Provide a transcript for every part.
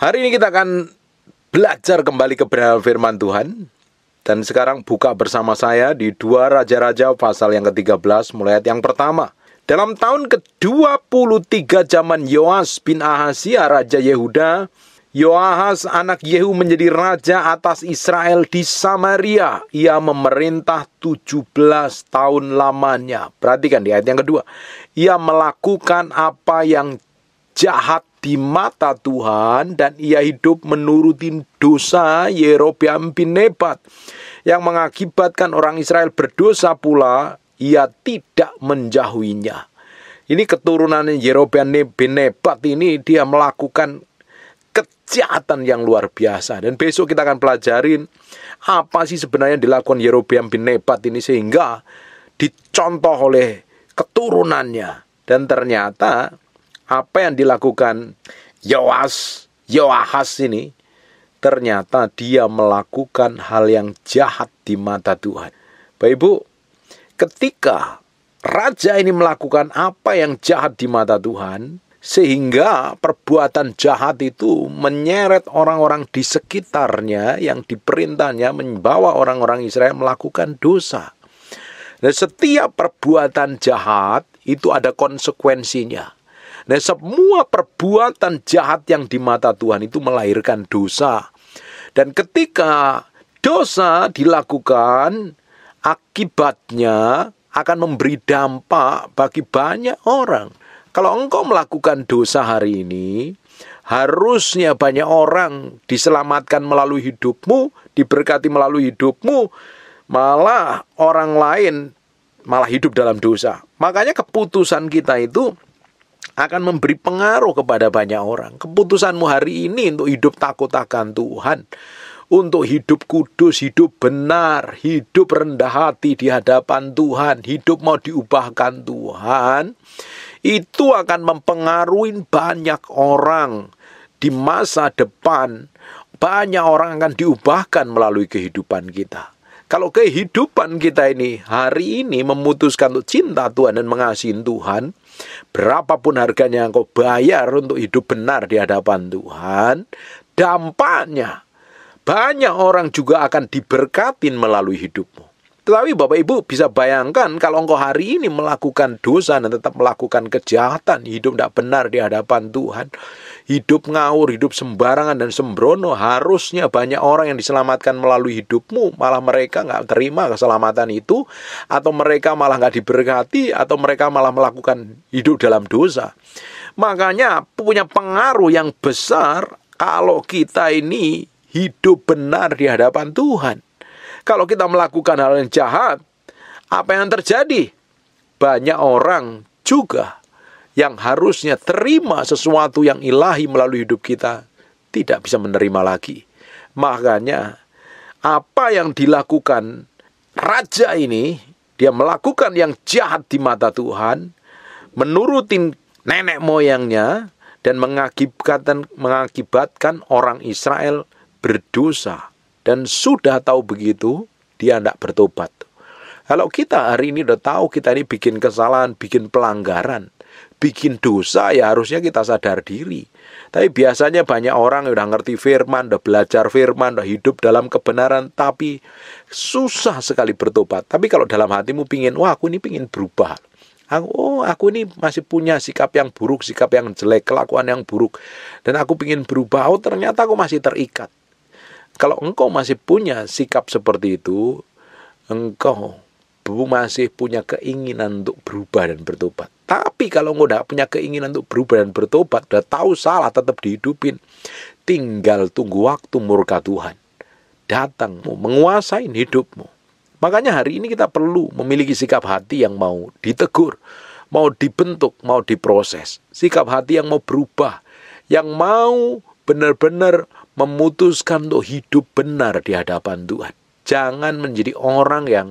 Hari ini kita akan belajar kembali kebenaran firman Tuhan. Dan sekarang buka bersama saya di 2 Raja-Raja pasal yang ke-13 mulai ayat yang pertama. Dalam tahun ke-23 zaman Yoas bin Ahazia Raja Yehuda, Yoahas anak Yehu menjadi raja atas Israel di Samaria. Ia memerintah 17 tahun lamanya. Perhatikan di ayat yang kedua. Ia melakukan apa yang jahat di mata Tuhan, dan ia hidup menuruti dosa Yerobeam bin Nebat yang mengakibatkan orang Israel berdosa pula. Ia tidak menjauhinya. Ini keturunan Yerobeam bin Nebat ini, dia melakukan kejahatan yang luar biasa. Dan besok kita akan pelajarin apa sih sebenarnya dilakukan Yerobeam bin Nebat ini sehingga dicontoh oleh keturunannya. Dan ternyata apa yang dilakukan Yoahas ini, ternyata dia melakukan hal yang jahat di mata Tuhan. Bapak Ibu, ketika raja ini melakukan apa yang jahat di mata Tuhan, sehingga perbuatan jahat itu menyeret orang-orang di sekitarnya yang diperintahnya membawa orang-orang Israel melakukan dosa. Dan setiap perbuatan jahat itu ada konsekuensinya. Nah, semua perbuatan jahat yang di mata Tuhan itu melahirkan dosa. Dan ketika dosa dilakukan, akibatnya akan memberi dampak bagi banyak orang. Kalau engkau melakukan dosa hari ini, harusnya banyak orang diselamatkan melalui hidupmu, diberkati melalui hidupmu, malah orang lain malah hidup dalam dosa. Makanya keputusan kita itu akan memberi pengaruh kepada banyak orang. Keputusanmu hari ini untuk hidup takut akan Tuhan, untuk hidup kudus, hidup benar, hidup rendah hati di hadapan Tuhan, hidup mau diubahkan Tuhan, itu akan mempengaruhi banyak orang di masa depan. Banyak orang akan diubahkan melalui kehidupan kita. Kalau kehidupan kita ini hari ini memutuskan untuk cinta Tuhan dan mengasihi Tuhan, berapapun harganya yang kau bayar untuk hidup benar di hadapan Tuhan, dampaknya banyak orang juga akan diberkatin melalui hidupmu. Tetapi Bapak Ibu bisa bayangkan kalau engkau hari ini melakukan dosa dan tetap melakukan kejahatan, hidup tidak benar di hadapan Tuhan, hidup ngawur, hidup sembarangan dan sembrono, harusnya banyak orang yang diselamatkan melalui hidupmu, malah mereka nggak terima keselamatan itu, atau mereka malah nggak diberkati, atau mereka malah melakukan hidup dalam dosa. Makanya punya pengaruh yang besar kalau kita ini hidup benar di hadapan Tuhan. Kalau kita melakukan hal yang jahat, apa yang terjadi? Banyak orang juga yang harusnya terima sesuatu yang ilahi melalui hidup kita, tidak bisa menerima lagi. Makanya, apa yang dilakukan raja ini, dia melakukan yang jahat di mata Tuhan, menurutin nenek moyangnya, dan mengakibatkan orang Israel berdosa. Dan sudah tahu begitu, dia tidak bertobat. Kalau kita hari ini udah tahu kita ini bikin kesalahan, bikin pelanggaran, bikin dosa, ya harusnya kita sadar diri. Tapi biasanya banyak orang yang udah ngerti firman, udah belajar firman, udah hidup dalam kebenaran, tapi susah sekali bertobat. Tapi kalau dalam hatimu pingin, wah aku ini pingin berubah. Aku ini masih punya sikap yang buruk, sikap yang jelek, kelakuan yang buruk. Dan aku pingin berubah, ternyata aku masih terikat. Kalau engkau masih punya sikap seperti itu, engkau masih punya keinginan untuk berubah dan bertobat. Tapi kalau engkau tidak punya keinginan untuk berubah dan bertobat, udah tahu salah tetap dihidupin, tinggal tunggu waktu murka Tuhan datang menguasai hidupmu. Makanya hari ini kita perlu memiliki sikap hati yang mau ditegur, mau dibentuk, mau diproses. Sikap hati yang mau berubah, yang mau benar-benar memutuskan untuk hidup benar di hadapan Tuhan. Jangan menjadi orang yang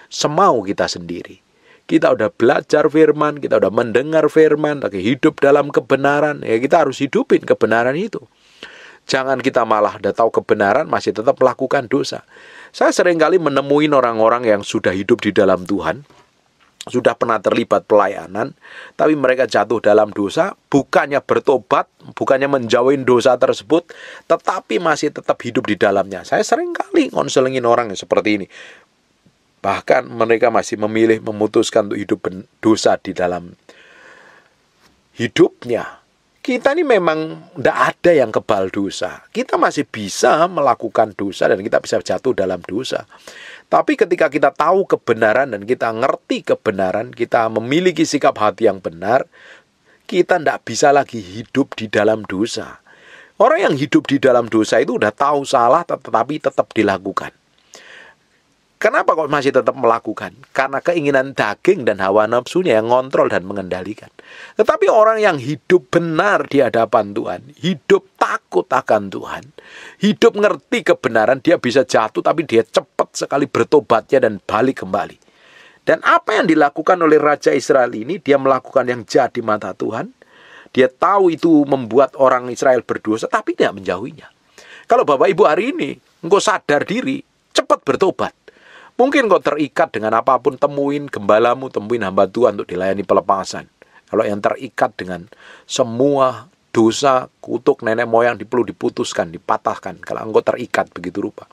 semau kita sendiri. Kita udah belajar firman, kita udah mendengar firman, lagi hidup dalam kebenaran, ya kita harus hidupin kebenaran itu. Jangan kita malah udah tahu kebenaran masih tetap melakukan dosa. Saya seringkali menemuin orang-orang yang sudah hidup di dalam Tuhan, sudah pernah terlibat pelayanan, tapi mereka jatuh dalam dosa, bukannya bertobat, bukannya menjauhin dosa tersebut, tetapi masih tetap hidup di dalamnya. Saya sering kali ngonselingin orang yang seperti ini. Bahkan mereka masih memilih memutuskan untuk hidup dosa di dalam hidupnya. Kita ini memang tidak ada yang kebal dosa. Kita masih bisa melakukan dosa dan kita bisa jatuh dalam dosa. Tapi ketika kita tahu kebenaran dan kita ngerti kebenaran, kita memiliki sikap hati yang benar, kita tidak bisa lagi hidup di dalam dosa. Orang yang hidup di dalam dosa itu udah tahu salah tetapi tetap dilakukan. Kenapa kok masih tetap melakukan? Karena keinginan daging dan hawa nafsunya yang ngontrol dan mengendalikan. Tetapi orang yang hidup benar di hadapan Tuhan, hidup takut akan Tuhan, hidup ngerti kebenaran, dia bisa jatuh tapi dia cepat sekali bertobatnya dan balik kembali. Dan apa yang dilakukan oleh Raja Israel ini, dia melakukan yang jahat di mata Tuhan. Dia tahu itu membuat orang Israel berdosa, tapi tidak menjauhinya. Kalau Bapak Ibu hari ini, engkau sadar diri, cepat bertobat. Mungkin kau terikat dengan apapun, temuin gembalamu, temuin hamba Tuhan untuk dilayani pelepasan. Kalau yang terikat dengan semua dosa, kutuk nenek moyang perlu diputuskan, dipatahkan. Kalau engkau terikat begitu rupa.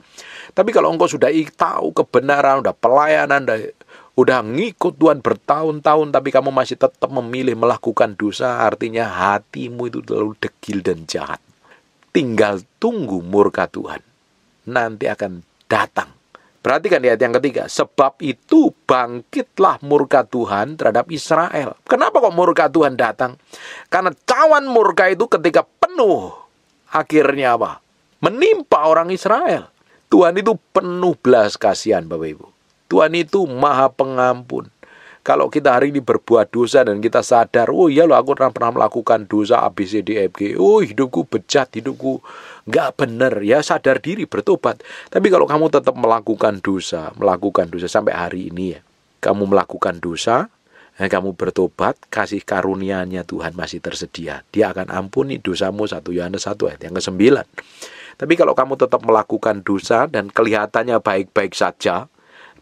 Tapi kalau engkau sudah tahu kebenaran, udah pelayanan, udah ngikut Tuhan bertahun-tahun, tapi kamu masih tetap memilih melakukan dosa, artinya hatimu itu terlalu degil dan jahat. Tinggal tunggu murka Tuhan. Nanti akan datang. Perhatikan di ayat yang ketiga. Sebab itu bangkitlah murka Tuhan terhadap Israel. Kenapa kok murka Tuhan datang? Karena cawan murka itu ketika penuh, akhirnya apa? Menimpa orang Israel. Tuhan itu penuh belas kasihan, Bapak Ibu. Tuhan itu maha pengampun. Kalau kita hari ini berbuat dosa dan kita sadar, oh iya loh aku pernah melakukan dosa ABCDFG, oh hidupku bejat, hidupku nggak benar, ya sadar diri, bertobat. Tapi kalau kamu tetap melakukan dosa sampai hari ini ya, kamu melakukan dosa, kamu bertobat, kasih karunia-Nya Tuhan masih tersedia. Dia akan ampuni dosamu, 1 Yohanes 1 ayat yang ke-9. Tapi kalau kamu tetap melakukan dosa dan kelihatannya baik-baik saja,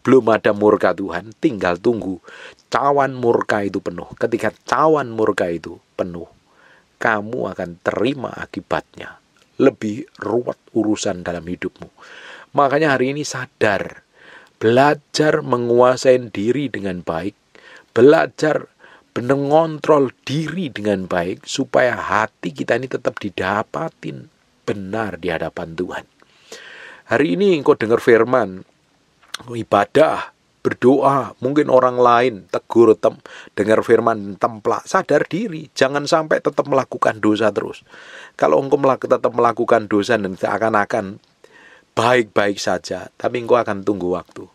belum ada murka Tuhan, tinggal tunggu cawan murka itu penuh. Ketika cawan murka itu penuh, kamu akan terima akibatnya. Lebih ruwet urusan dalam hidupmu. Makanya hari ini sadar, belajar menguasai diri dengan baik, belajar mengontrol diri dengan baik, supaya hati kita ini tetap didapatin benar di hadapan Tuhan. Hari ini engkau dengar firman, ibadah, berdoa, mungkin orang lain tegur, dengar firman, templak, sadar diri, jangan sampai tetap melakukan dosa terus. Kalau engkau tetap melakukan dosa dan seakan-akan baik-baik saja, tapi engkau akan tunggu waktu.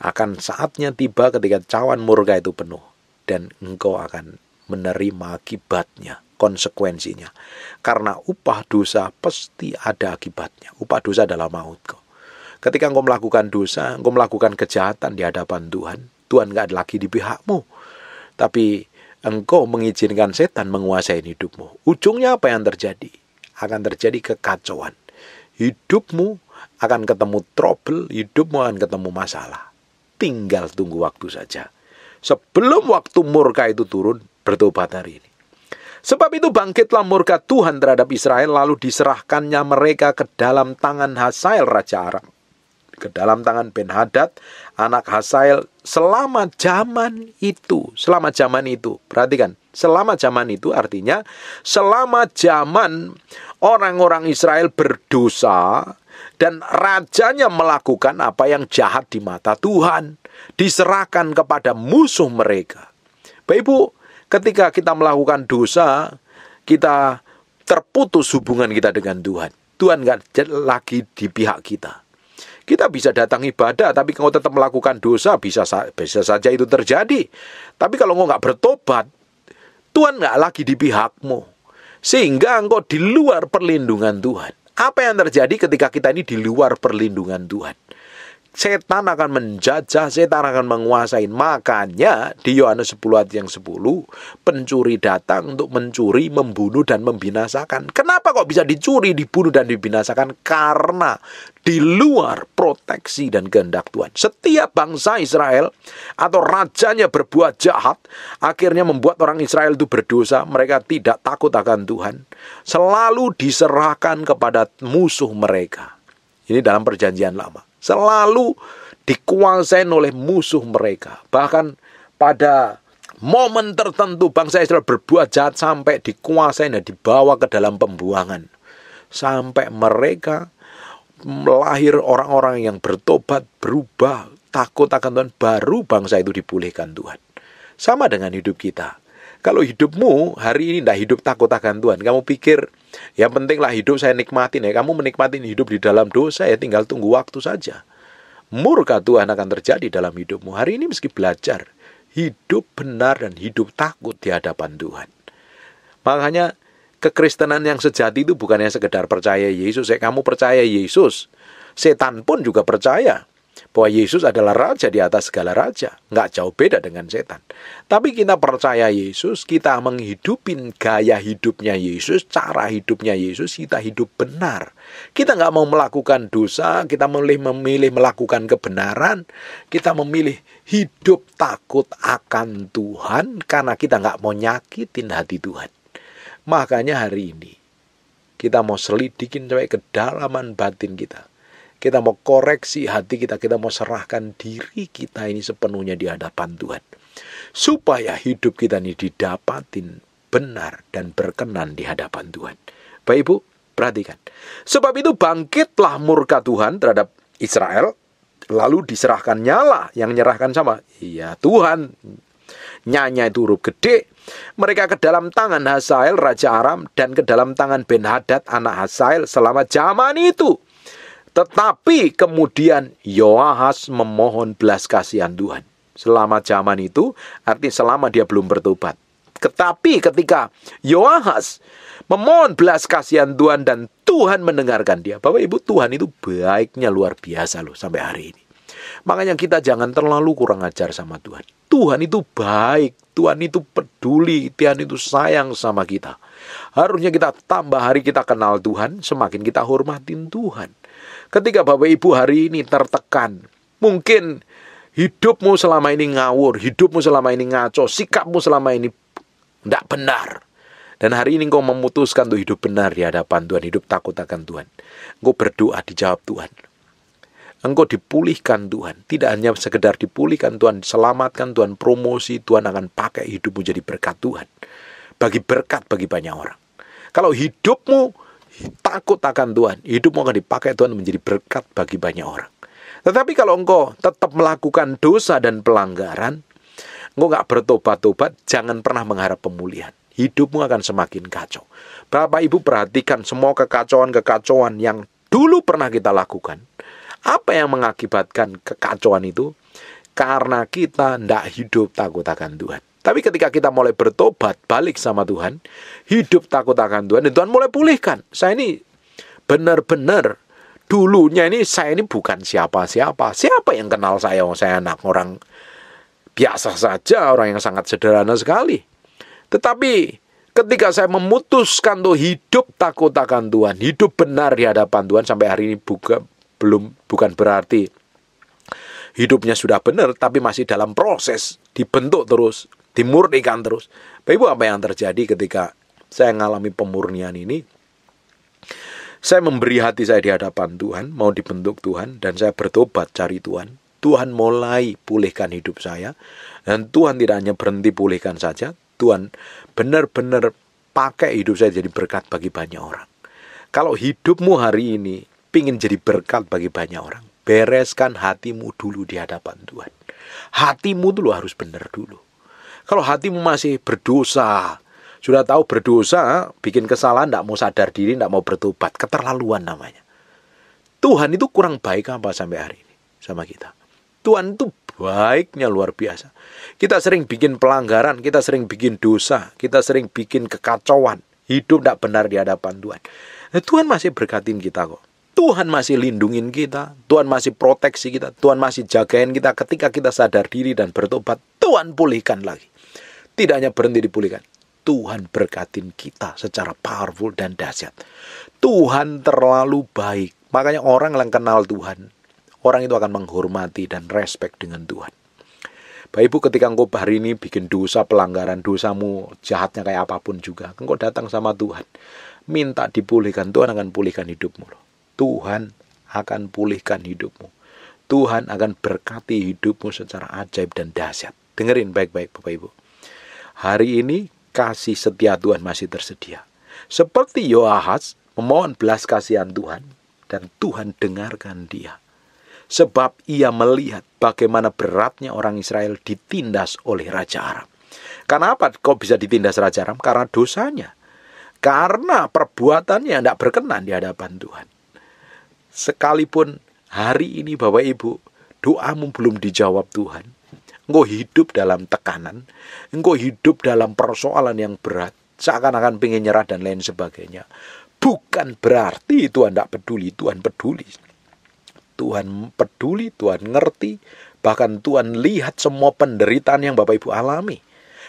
Akan saatnya tiba ketika cawan murka itu penuh, dan engkau akan menerima akibatnya, konsekuensinya. Karena upah dosa pasti ada akibatnya. Upah dosa adalah maut kok. Ketika engkau melakukan dosa, engkau melakukan kejahatan di hadapan Tuhan, Tuhan nggak ada lagi di pihakmu. Tapi engkau mengizinkan setan menguasai hidupmu. Ujungnya apa yang terjadi? Akan terjadi kekacauan. Hidupmu akan ketemu trouble, hidupmu akan ketemu masalah. Tinggal tunggu waktu saja. Sebelum waktu murka itu turun, bertobat hari ini. Sebab itu bangkitlah murka Tuhan terhadap Israel, lalu diserahkannya mereka ke dalam tangan Hazael Raja Aram, ke dalam tangan Ben-Hadad anak Hazael selama zaman itu. Selama zaman itu, perhatikan, selama zaman itu artinya selama zaman orang-orang Israel berdosa dan rajanya melakukan apa yang jahat di mata Tuhan, diserahkan kepada musuh mereka. Bapak Ibu, ketika kita melakukan dosa, kita terputus hubungan kita dengan Tuhan. Tuhan nggak lagi di pihak kita. Kita bisa datang ibadah, tapi kalau tetap melakukan dosa, bisa saja itu terjadi. Tapi kalau engkau nggak bertobat, Tuhan nggak lagi di pihakmu. Sehingga engkau di luar perlindungan Tuhan. Apa yang terjadi ketika kita ini di luar perlindungan Tuhan? Setan akan menjajah, setan akan menguasai. Makanya di Yohanes 10 ayat yang 10, pencuri datang untuk mencuri, membunuh, dan membinasakan. Kenapa kok bisa dicuri, dibunuh, dan dibinasakan? Karena di luar proteksi dan kehendak Tuhan. Setiap bangsa Israel atau rajanya berbuat jahat, akhirnya membuat orang Israel itu berdosa. Mereka tidak takut akan Tuhan, selalu diserahkan kepada musuh mereka. Ini dalam perjanjian lama. Selalu dikuasai oleh musuh mereka. Bahkan pada momen tertentu bangsa Israel berbuat jahat sampai dikuasai dan dibawa ke dalam pembuangan. Sampai mereka lahir orang-orang yang bertobat, berubah, takut akan Tuhan. Baru bangsa itu dipulihkan Tuhan. Sama dengan hidup kita. Kalau hidupmu hari ini tidak hidup takut akan Tuhan, kamu pikir, ya pentinglah hidup saya nikmatin ya. Kamu menikmatin hidup di dalam dosa ya, tinggal tunggu waktu saja. Murka Tuhan akan terjadi dalam hidupmu. Hari ini meski belajar hidup benar dan hidup takut di hadapan Tuhan. Makanya kekristenan yang sejati itu bukannya sekedar percaya Yesus. Kamu percaya Yesus, setan pun juga percaya bahwa Yesus adalah raja di atas segala raja. Nggak jauh beda dengan setan. Tapi kita percaya Yesus, kita menghidupin gaya hidupnya Yesus, cara hidupnya Yesus, kita hidup benar. Kita nggak mau melakukan dosa, kita memilih melakukan kebenaran. Kita memilih hidup takut akan Tuhan, karena kita nggak mau nyakitin hati Tuhan. Makanya hari ini, kita mau selidikin sampai kedalaman batin kita. Kita mau koreksi hati kita, kita mau serahkan diri kita ini sepenuhnya di hadapan Tuhan. Supaya hidup kita ini didapatin benar dan berkenan di hadapan Tuhan. Bapak Ibu, perhatikan. Sebab itu bangkitlah murka Tuhan terhadap Israel, lalu diserahkan nyala. Yang nyerahkan sama, iya Tuhan. Nyanya itu huruf gede. Mereka ke dalam tangan Hazael, Raja Aram, dan ke dalam tangan Ben-Hadad, anak Hazael, selama zaman itu. Tetapi kemudian Yoahas memohon belas kasihan Tuhan. Selama zaman itu, artinya selama dia belum bertobat. Tetapi ketika Yoahas memohon belas kasihan Tuhan dan Tuhan mendengarkan dia. Bapak Ibu, Tuhan itu baiknya luar biasa loh sampai hari ini. Makanya kita jangan terlalu kurang ajar sama Tuhan. Tuhan itu baik, Tuhan itu peduli, Tuhan itu sayang sama kita. Harusnya kita tambah hari kita kenal Tuhan, semakin kita hormatin Tuhan. Ketika Bapak Ibu hari ini tertekan, mungkin hidupmu selama ini ngawur, hidupmu selama ini ngaco, sikapmu selama ini tidak benar. Dan hari ini engkau memutuskan untuk hidup benar di hadapan Tuhan, hidup takut akan Tuhan. Engkau berdoa dijawab Tuhan. Engkau dipulihkan Tuhan. Tidak hanya sekedar dipulihkan Tuhan, selamatkan Tuhan, promosi Tuhan akan pakai hidupmu jadi berkat Tuhan. Bagi berkat bagi banyak orang. Kalau hidupmu takut akan Tuhan, hidupmu akan dipakai Tuhan menjadi berkat bagi banyak orang. Tetapi kalau engkau tetap melakukan dosa dan pelanggaran, engkau nggak bertobat-tobat, jangan pernah mengharap pemulihan. Hidupmu akan semakin kacau. Bapak Ibu perhatikan semua kekacauan-kekacauan yang dulu pernah kita lakukan. Apa yang mengakibatkan kekacauan itu? Karena kita tidak hidup takut akan Tuhan. Tapi ketika kita mulai bertobat, balik sama Tuhan, hidup takut akan Tuhan, dan Tuhan mulai pulihkan. Saya ini benar-benar, dulunya ini saya ini bukan siapa-siapa. Siapa yang kenal saya? Saya anak orang biasa saja, orang yang sangat sederhana sekali. Tetapi ketika saya memutuskan untuk hidup takut akan Tuhan, hidup benar di hadapan Tuhan, sampai hari ini bukan berarti hidupnya sudah benar, tapi masih dalam proses, dibentuk terus, dimurnikan terus. Bapak Ibu, apa yang terjadi ketika saya mengalami pemurnian ini? Saya memberi hati saya di hadapan Tuhan, mau dibentuk Tuhan, dan saya bertobat cari Tuhan. Tuhan mulai pulihkan hidup saya, dan Tuhan tidak hanya berhenti pulihkan saja, Tuhan benar-benar pakai hidup saya jadi berkat bagi banyak orang. Kalau hidupmu hari ini ingin jadi berkat bagi banyak orang, bereskan hatimu dulu di hadapan Tuhan. Hatimu dulu harus benar dulu. Kalau hatimu masih berdosa, sudah tahu berdosa, bikin kesalahan, tidak mau sadar diri, tidak mau bertobat, keterlaluan namanya. Tuhan itu kurang baik apa sampai hari ini sama kita? Tuhan itu baiknya luar biasa. Kita sering bikin pelanggaran, kita sering bikin dosa, kita sering bikin kekacauan, hidup tidak benar di hadapan Tuhan. Nah, Tuhan masih berkatin kita kok. Tuhan masih lindungin kita, Tuhan masih proteksi kita, Tuhan masih jagain kita. Ketika kita sadar diri dan bertobat, Tuhan pulihkan lagi. Tidak hanya berhenti dipulihkan, Tuhan berkatin kita secara powerful dan dahsyat. Tuhan terlalu baik. Makanya orang yang kenal Tuhan, orang itu akan menghormati dan respect dengan Tuhan. Bapak Ibu, ketika engkau hari ini bikin dosa, pelanggaran, dosamu jahatnya kayak apapun juga, engkau datang sama Tuhan, minta dipulihkan, Tuhan akan pulihkan hidupmu. Tuhan akan pulihkan hidupmu. Tuhan akan berkati hidupmu secara ajaib dan dahsyat. Dengerin baik-baik Bapak Ibu. Hari ini kasih setia Tuhan masih tersedia. Seperti Yoahaz memohon belas kasihan Tuhan, dan Tuhan dengarkan dia. Sebab ia melihat bagaimana beratnya orang Israel ditindas oleh Raja Aram. Kenapa kok bisa ditindas Raja Aram? Karena dosanya. Karena perbuatannya tidak berkenan di hadapan Tuhan. Sekalipun hari ini Bapak Ibu, doamu belum dijawab Tuhan, engkau hidup dalam tekanan, engkau hidup dalam persoalan yang berat, seakan-akan pengen nyerah dan lain sebagainya, bukan berarti Tuhan tidak peduli. Tuhan peduli. Tuhan peduli, Tuhan ngerti, bahkan Tuhan lihat semua penderitaan yang Bapak Ibu alami.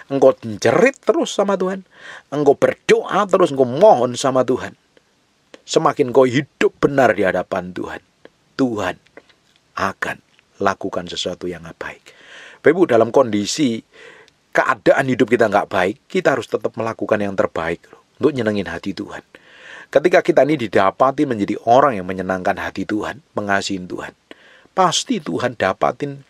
Engkau jerit terus sama Tuhan, engkau berdoa terus, engkau mohon sama Tuhan. Semakin kau hidup benar di hadapan Tuhan, Tuhan akan lakukan sesuatu yang baik. Bapak Ibu, dalam kondisi keadaan hidup kita nggak baik, kita harus tetap melakukan yang terbaik untuk nyenengin hati Tuhan. Ketika kita ini didapati menjadi orang yang menyenangkan hati Tuhan, mengasihi Tuhan, pasti Tuhan dapatin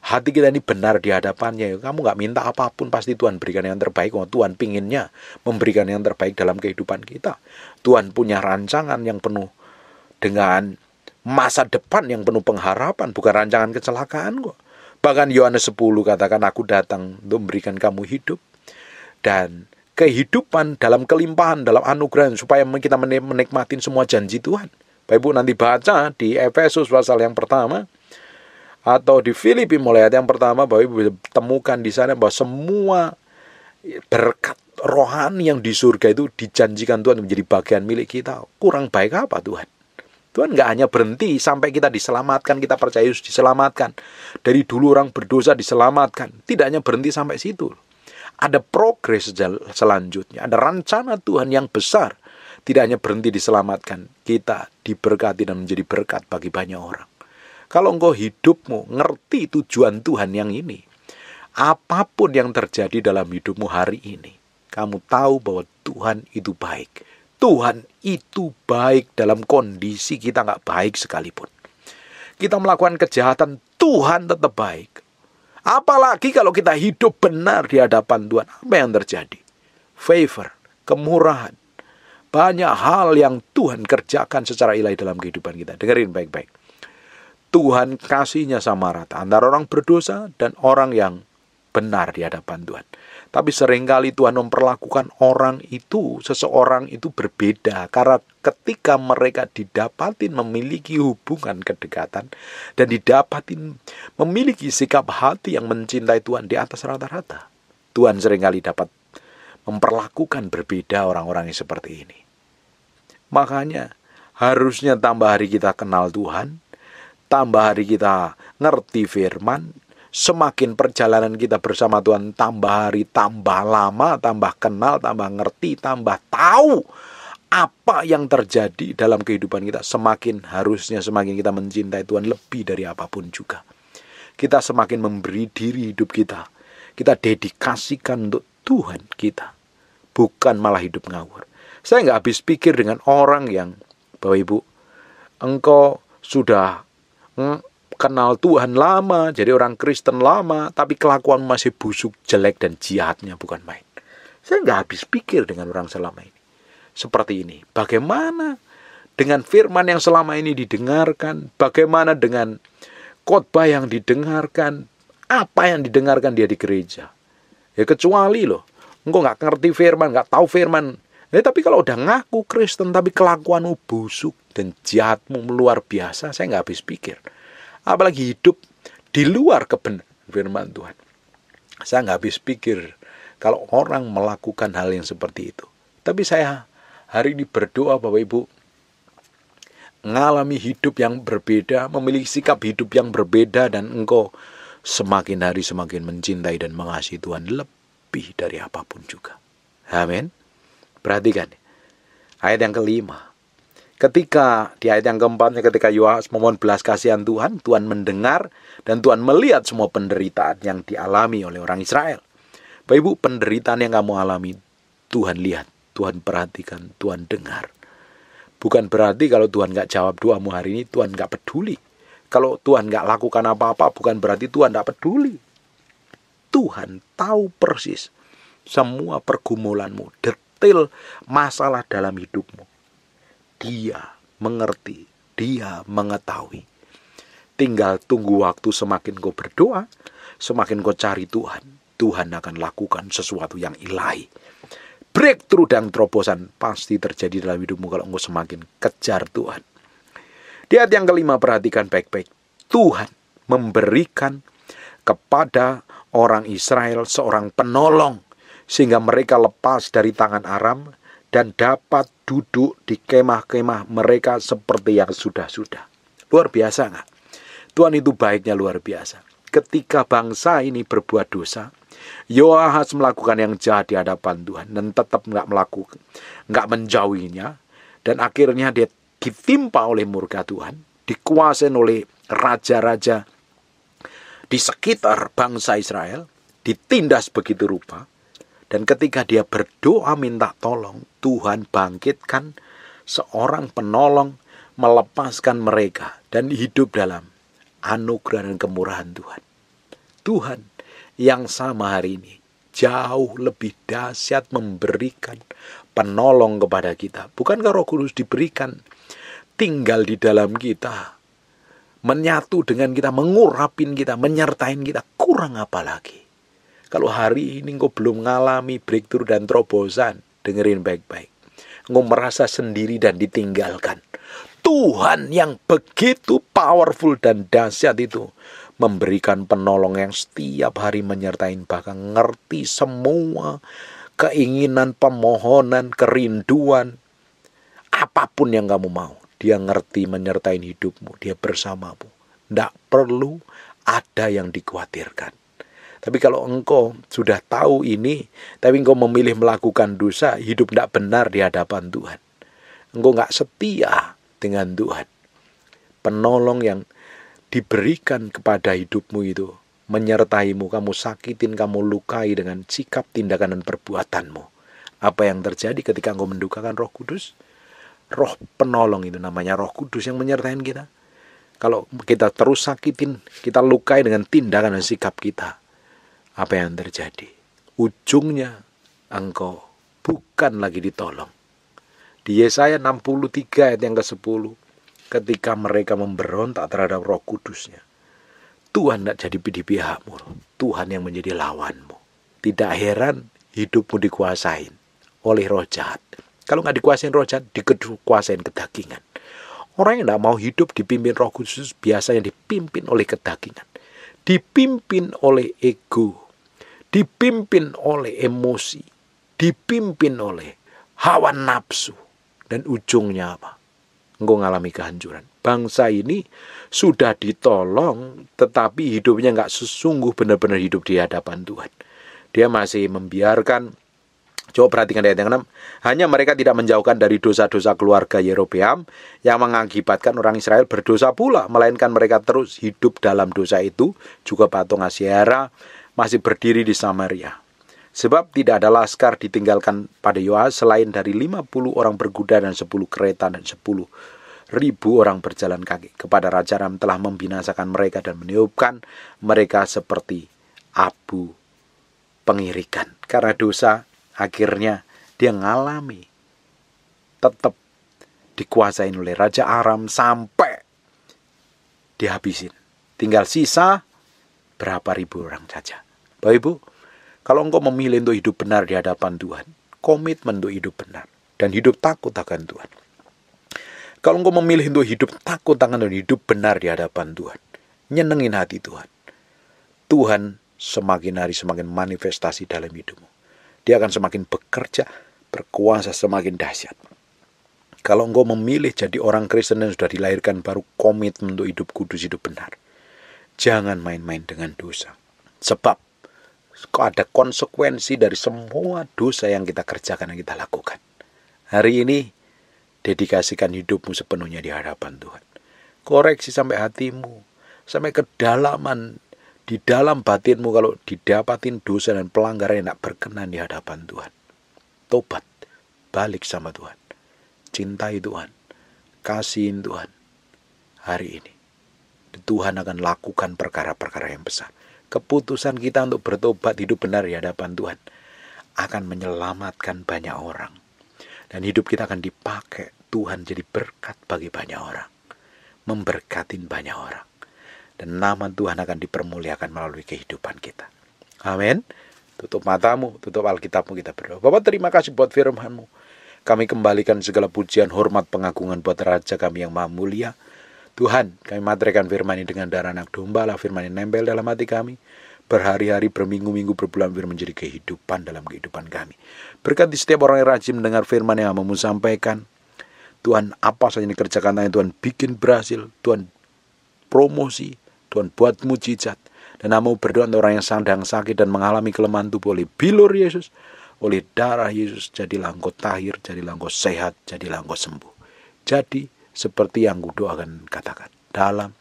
hati kita ini benar di hadapannya. Kamu nggak minta apapun, pasti Tuhan berikan yang terbaik. Tuhan pinginnya memberikan yang terbaik dalam kehidupan kita. Tuhan punya rancangan yang penuh dengan masa depan yang penuh pengharapan, bukan rancangan kecelakaan kok. Bahkan Yohanes 10 katakan, aku datang untuk memberikan kamu hidup dan kehidupan dalam kelimpahan, dalam anugerah, supaya kita menikmati semua janji Tuhan. Bapak Ibu nanti baca di Efesus pasal yang pertama, atau di Filipi mulai ayat yang pertama, Bapak Ibu bisa temukan di sana bahwa semua berkat rohani yang di surga itu dijanjikan Tuhan menjadi bagian milik kita. Kurang baik apa Tuhan? Tuhan nggak hanya berhenti sampai kita diselamatkan, kita percaya Yesus diselamatkan. Dari dulu orang berdosa diselamatkan. Tidak hanya berhenti sampai situ. Ada progres selanjutnya. Ada rencana Tuhan yang besar. Tidak hanya berhenti diselamatkan, kita diberkati dan menjadi berkat bagi banyak orang. Kalau engkau hidupmu ngerti tujuan Tuhan yang ini, apapun yang terjadi dalam hidupmu hari ini, kamu tahu bahwa Tuhan itu baik. Tuhan itu baik dalam kondisi kita nggak baik sekalipun. Kita melakukan kejahatan, Tuhan tetap baik. Apalagi kalau kita hidup benar di hadapan Tuhan, apa yang terjadi? Favor, kemurahan, banyak hal yang Tuhan kerjakan secara ilahi dalam kehidupan kita. Dengerin baik-baik. Tuhan kasihnya sama rata antara orang berdosa dan orang yang benar di hadapan Tuhan. Tapi seringkali Tuhan memperlakukan seseorang itu berbeda. Karena ketika mereka didapatin memiliki hubungan kedekatan dan didapatin memiliki sikap hati yang mencintai Tuhan di atas rata-rata, Tuhan seringkali dapat memperlakukan berbeda orang-orang yang seperti ini. Makanya harusnya tambah hari kita kenal Tuhan, tambah hari kita ngerti firman, semakin perjalanan kita bersama Tuhan, tambah hari, tambah lama, tambah kenal, tambah ngerti, tambah tahu apa yang terjadi dalam kehidupan kita. Semakin kita mencintai Tuhan lebih dari apapun juga. Kita semakin memberi diri hidup kita. Kita dedikasikan untuk Tuhan kita. Bukan malah hidup ngawur. Saya nggak habis pikir dengan orang yang, Bapak Ibu, engkau sudah kenal Tuhan lama, jadi orang Kristen lama, tapi kelakuan masih busuk, jelek, dan jahatnya bukan main. Saya nggak habis pikir dengan orang selama ini. Seperti ini. Bagaimana dengan firman yang selama ini didengarkan? Bagaimana dengan khotbah yang didengarkan? Apa yang didengarkan dia di gereja? Ya kecuali engkau nggak ngerti firman, nggak tahu firman. Tapi kalau udah ngaku Kristen, tapi kelakuanmu busuk dan jahatmu luar biasa, saya nggak habis pikir. Apalagi hidup di luar kebenaran firman Tuhan. Saya nggak habis pikir kalau orang melakukan hal yang seperti itu. Tapi saya hari ini berdoa Bapak Ibu, mengalami hidup yang berbeda, memiliki sikap hidup yang berbeda, dan engkau semakin hari semakin mencintai dan mengasihi Tuhan lebih dari apapun juga. Amin. Perhatikan ayat yang kelima. Ketika di ayat yang keempatnya, ketika Yoas memohon belas kasihan Tuhan, Tuhan mendengar dan Tuhan melihat semua penderitaan yang dialami oleh orang Israel. Bapak Ibu, penderitaan yang kamu alami, Tuhan lihat, Tuhan perhatikan, Tuhan dengar. Bukan berarti kalau Tuhan gak jawab doamu hari ini, Tuhan gak peduli. Kalau Tuhan gak lakukan apa-apa, bukan berarti Tuhan gak peduli. Tuhan tahu persis semua pergumulanmu, detail masalah dalam hidupmu. Dia mengerti, Dia mengetahui. Tinggal tunggu waktu, semakin kau berdoa, semakin kau cari Tuhan, Tuhan akan lakukan sesuatu yang ilahi. Breakthrough dan terobosan pasti terjadi dalam hidupmu kalau engkau semakin kejar Tuhan. Di ayat yang kelima, perhatikan baik-baik. Tuhan memberikan kepada orang Israel seorang penolong, sehingga mereka lepas dari tangan Aram dan dapat duduk di kemah-kemah mereka seperti yang sudah-sudah. Luar biasa nggak? Tuhan itu baiknya luar biasa. Ketika bangsa ini berbuat dosa, Yoahas melakukan yang jahat di hadapan Tuhan dan tetap nggak menjauhinya, dan akhirnya dia ditimpa oleh murka Tuhan, dikuasai oleh raja-raja di sekitar bangsa Israel, ditindas begitu rupa. Dan ketika dia berdoa minta tolong, Tuhan bangkitkan seorang penolong, melepaskan mereka dan hidup dalam anugerah dan kemurahan Tuhan. Tuhan yang sama hari ini jauh lebih dahsyat memberikan penolong kepada kita. Bukankah Roh Kudus diberikan tinggal di dalam kita, menyatu dengan kita, mengurapin kita, menyertain kita? Kurang apa lagi? Kalau hari ini engkau belum mengalami breakthrough dan terobosan, dengerin baik-baik. Engkau merasa sendiri dan ditinggalkan. Tuhan yang begitu powerful dan dahsyat itu memberikan penolong yang setiap hari menyertai, bahkan ngerti semua keinginan, pemohonan, kerinduan, apapun yang kamu mau. Dia ngerti menyertai hidupmu, dia bersamamu. Tidak perlu ada yang dikhawatirkan. Tapi kalau engkau sudah tahu ini, tapi engkau memilih melakukan dosa, hidup tidak benar di hadapan Tuhan, engkau nggak setia dengan Tuhan, penolong yang diberikan kepada hidupmu itu menyertaimu, kamu sakitin, kamu lukai dengan sikap, tindakan, dan perbuatanmu. Apa yang terjadi ketika engkau mendukakan Roh Kudus? Roh penolong itu namanya Roh Kudus yang menyertai kita. Kalau kita terus sakitin, kita lukai dengan tindakan dan sikap kita, apa yang terjadi? Ujungnya engkau bukan lagi ditolong. Di Yesaya 63 ayat yang ke-10, ketika mereka memberontak terhadap Roh Kudusnya, Tuhan tidak jadi di pihakmu, Tuhan yang menjadi lawanmu. Tidak heran hidupmu dikuasain oleh roh jahat. Kalau nggak dikuasain roh jahat, dikuasain kedagingan. Orang yang tidak mau hidup dipimpin Roh Kudus biasanya dipimpin oleh kedagingan, dipimpin oleh ego, dipimpin oleh emosi, dipimpin oleh hawa nafsu. Dan ujungnya apa? Engkau mengalami kehancuran. Bangsa ini sudah ditolong, tetapi hidupnya nggak sesungguh benar-benar hidup di hadapan Tuhan. Dia masih membiarkan. Coba perhatikan ayat yang 6. Hanya mereka tidak menjauhkan dari dosa-dosa keluarga Yerobeam yang mengakibatkan orang Israel berdosa pula, melainkan mereka terus hidup dalam dosa itu. Juga patung Asyera masih berdiri di Samaria. Sebab tidak ada laskar ditinggalkan pada Yoas selain dari 50 orang berkuda dan 10 kereta dan 10.000 orang berjalan kaki. Kepada Raja Aram telah membinasakan mereka dan meniupkan mereka seperti abu pengirikan. Karena dosa, akhirnya dia ngalami tetap dikuasain oleh Raja Aram sampai dihabisin. Tinggal sisa berapa ribu orang saja. Bapak Ibu, kalau engkau memilih untuk hidup benar di hadapan Tuhan, komitmen untuk hidup benar dan hidup takut akan Tuhan. Kalau engkau memilih untuk hidup takut akan dan hidup benar di hadapan Tuhan, nyenengin hati Tuhan, Tuhan semakin hari semakin manifestasi dalam hidupmu. Dia akan semakin bekerja, berkuasa, semakin dahsyat. Kalau engkau memilih jadi orang Kristen yang sudah dilahirkan baru, komitmen untuk hidup kudus, hidup benar. Jangan main-main dengan dosa. Sebab ada konsekuensi dari semua dosa yang kita kerjakan, yang kita lakukan. Hari ini, dedikasikan hidupmu sepenuhnya di hadapan Tuhan. Koreksi sampai hatimu, sampai kedalaman, di dalam batinmu kalau didapatin dosa dan pelanggaran yang tak berkenan di hadapan Tuhan. Tobat, balik sama Tuhan. Cintai Tuhan, kasihin Tuhan. Hari ini Tuhan akan lakukan perkara-perkara yang besar. Keputusan kita untuk bertobat, hidup benar di hadapan Tuhan akan menyelamatkan banyak orang. Dan hidup kita akan dipakai Tuhan jadi berkat bagi banyak orang, memberkatin banyak orang. Dan nama Tuhan akan dipermuliakan melalui kehidupan kita. Amin. Tutup matamu, tutup Alkitabmu, kita berdoa. Bapak, terima kasih buat firman-Mu. Kami kembalikan segala pujian, hormat, pengagungan buat Raja kami yang maha mulia. Tuhan, kami materaikan firman ini dengan darah anak domba, lah firman ini nempel dalam hati kami. Berhari-hari, berminggu-minggu, berbulan-bulan menjadi kehidupan dalam kehidupan kami. Berkati setiap orang yang rajin mendengar firman yang hamba-Mu sampaikan. Tuhan, apa saja yang dikerjakan Tuhan bikin berhasil. Tuhan promosi, Tuhan buat mujizat. Dan hamba-Mu berdoa untuk orang yang sedang sakit dan mengalami kelemahan tubuh oleh bilur Yesus, oleh darah Yesus, jadilah engkau tahir, jadilah engkau sehat, jadilah engkau sembuh. Jadi seperti yang kudoakan, katakan dalam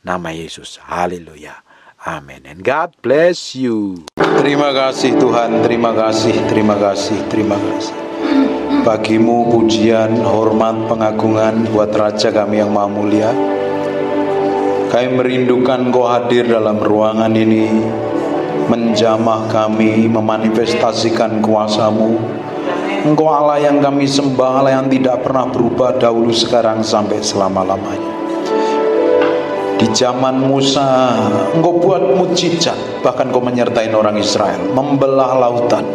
nama Yesus. Haleluya. Amin. And God bless you. Terima kasih Tuhan, terima kasih, terima kasih, terima kasih. Bagimu pujian, hormat, pengagungan buat Raja kami yang maha mulia. Kami merindukan Engkau hadir dalam ruangan ini, menjamah kami, memanifestasikan kuasa-Mu. Engkau Allah yang kami sembah, Allah yang tidak pernah berubah dahulu, sekarang, sampai selama-lamanya. Di zaman Musa, Engkau buat mujizat, bahkan Engkau menyertai orang Israel, membelah lautan,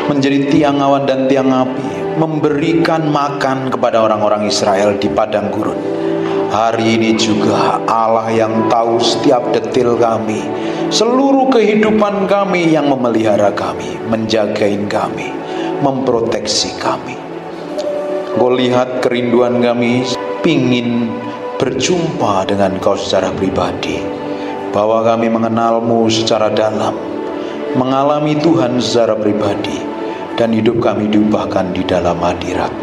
menjadi tiang awan dan tiang api, memberikan makan kepada orang-orang Israel di padang gurun. Hari ini juga Allah yang tahu setiap detil kami, seluruh kehidupan kami, yang memelihara kami, menjagain kami, memproteksi kami. Kau lihat kerinduan kami, pingin berjumpa dengan Kau secara pribadi, bahwa kami mengenal-Mu secara dalam, mengalami Tuhan secara pribadi, dan hidup kami diubahkan di dalam hadirat.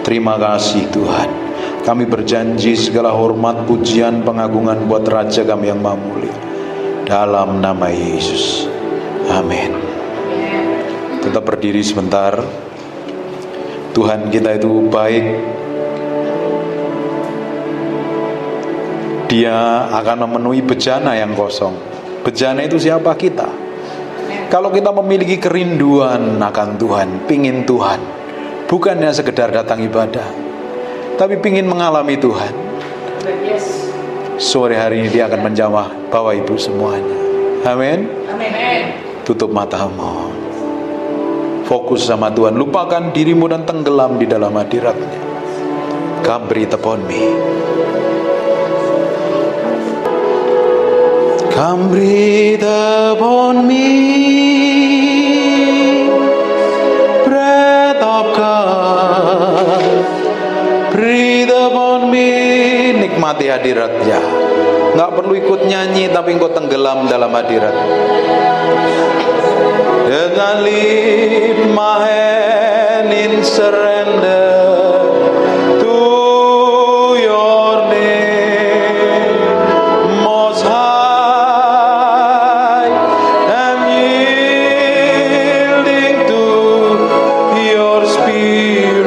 Terima kasih Tuhan. Kami berjanji segala hormat, pujian, pengagungan buat Raja kami yang maha mulia, dalam nama Yesus. Amin. Tetap berdiri sebentar. Tuhan kita itu baik. Dia akan memenuhi bejana yang kosong. Bejana itu siapa? Kita. Kalau kita memiliki kerinduan akan Tuhan, pingin Tuhan, bukannya sekedar datang ibadah, tapi pingin mengalami Tuhan, sore hari ini dia akan menjamah Bapak Ibu semuanya. Amin. Tutup matamu, fokus sama Tuhan, lupakan dirimu dan tenggelam di dalam hadirat-Nya. Come breathe upon me. Come breathe upon me, breath of God. Breathe upon me. Nikmati hadirat-Nya. Nggak perlu ikut nyanyi, tapi engkau tenggelam dalam hadirat. Then lift my hand in surrender to your name, Most High. I'm yielding to your Spirit.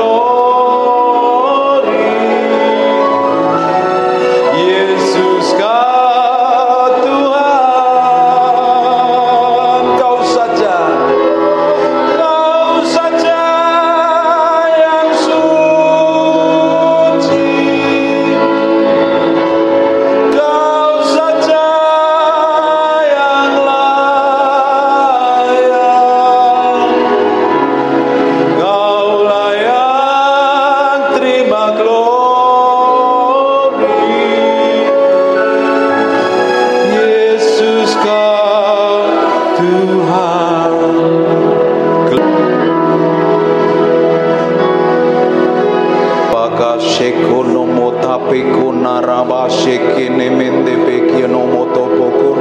glory. Yesus kau Tuhan, kau saja yang suci, kau saja yang layak, kau layak terima glory. Yesus kau Tuhan. Bagasheko no motapeko narabashekene mendepeki no motopoko.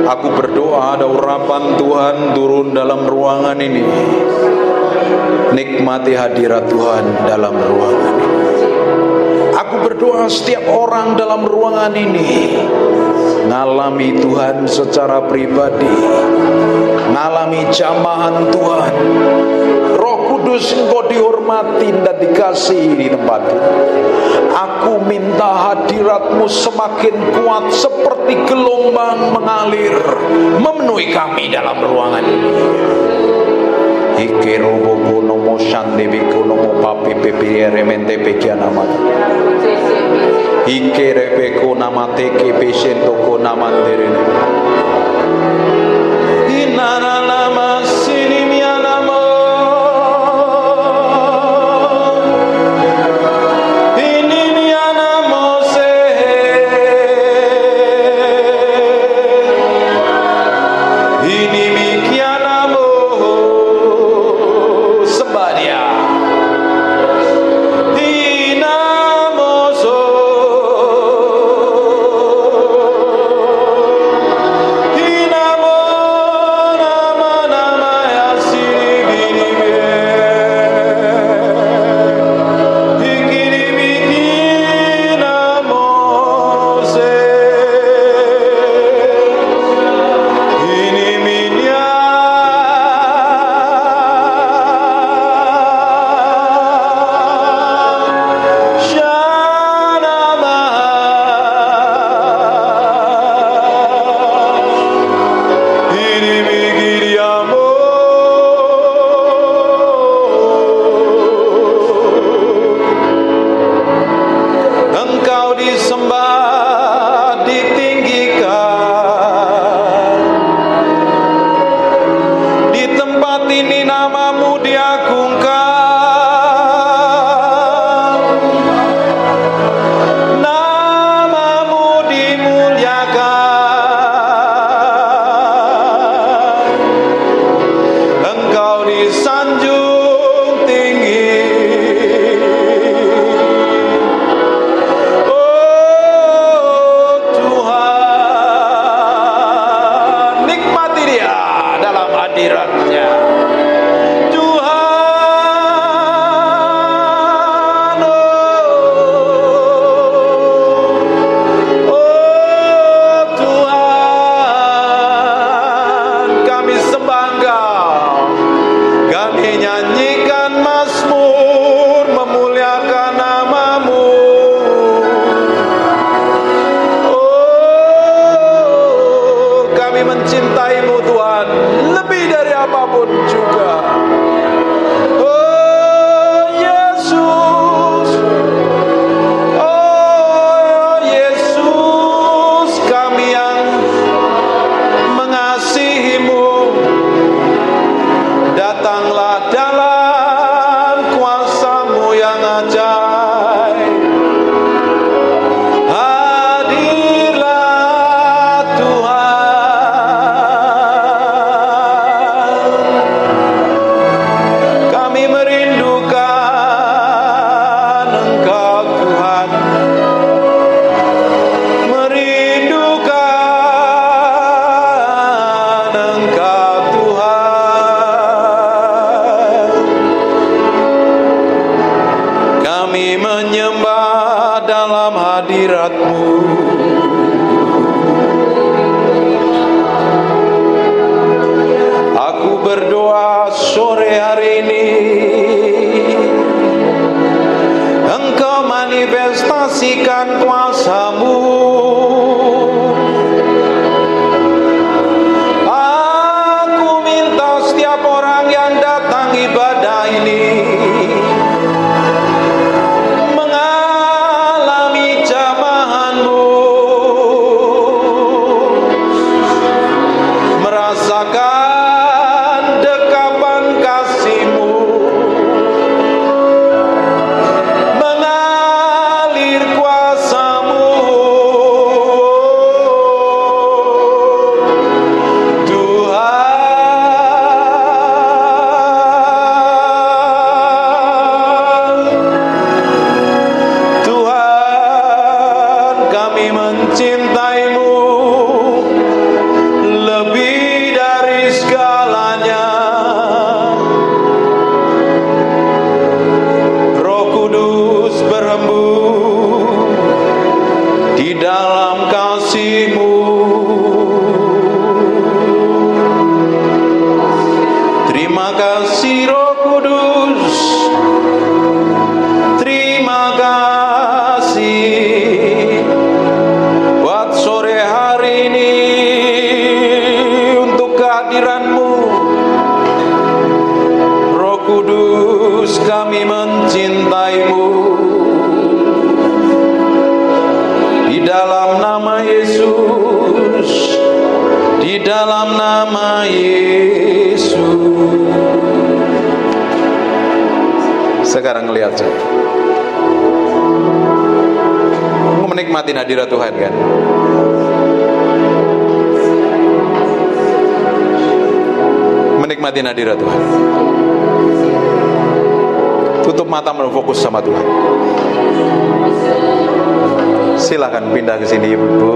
Aku berdoa ada urapan Tuhan turun dalam ruangan ini. Nikmati hadirat Tuhan dalam ruangan ini. Aku berdoa setiap orang dalam ruangan ini ngalami Tuhan secara pribadi, ngalami jamahan Tuhan. Roh Kudus, Engkau dihormati dan dikasihi di tempat ini. Aku minta hadirat-Mu semakin kuat seperti gelombang mengalir memenuhi kami dalam ruangan ini. Ikerobo nomo shandebiko nomo papi pepiere mente pekianama. Ikerebeko namateke pesentoko namanderene. Inana nama sinimianamo. Inimianamo sehe. Inimikianamo. Sembah Dia. Aku berdoa sore hari ini manifestasikan kuasa-Mu. Aku minta setiap orang yang datang ibadah ini mengalami jamahan-Mu, merasakan dekapan kasih-Mu, mengalir kuasa-Mu. Tuhan, kami mencintai-Mu lebih dari segalanya. Roh Kudus berembun di dalam kasih-Mu. Terima kasih Roh Kudus, terima kasih buat sore hari ini untuk kehadiran-Mu. Roh Kudus, kami mencintai-Mu. Di dalam nama Yesus, di dalam nama Yesus. Sekarang lihat saja, menikmati hadirat Tuhan kan? Menikmati hadirat Tuhan. Tutup mata, fokus sama Tuhan. Silakan pindah ke sini Ibu.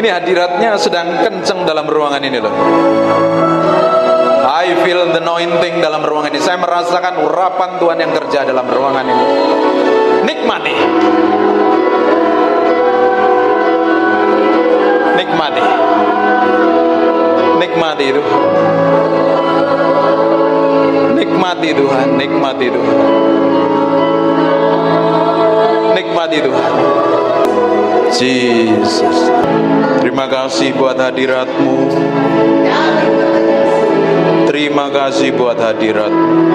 Ini hadiratnya sedang kenceng dalam ruangan ini loh. I feel the anointing dalam ruangan ini. Saya merasakan urapan Tuhan yang kerja dalam ruangan ini. Nikmati. Nikmati. Nikmati itu. Nikmati Tuhan, nikmati Tuhan. Nikmati Tuhan. Jesus. Terima kasih buat hadirat-Mu. Terima kasih buat hadirat-Mu.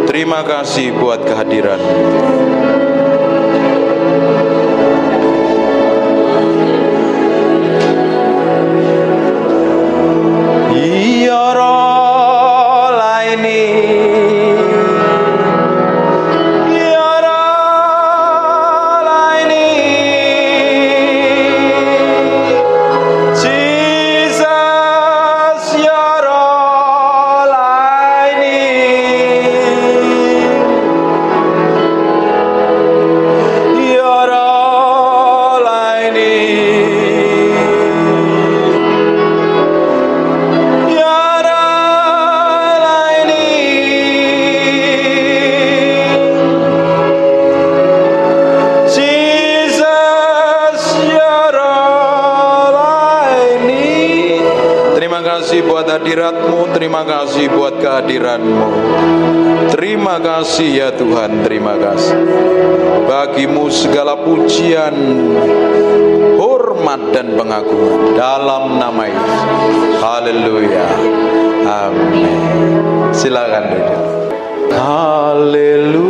Terima kasih buat kehadiran-Mu. Ya Roh laini, ya Roh laini, Jesus, ya Roh laini, ya Roh laini. Buat hadirat-Mu, terima kasih buat kehadiran-Mu. Terima kasih ya Tuhan, terima kasih. Bagi-Mu segala pujian, hormat dan pengakuan dalam nama Yesus. Haleluya. Amin. Silakan duduk. Haleluya.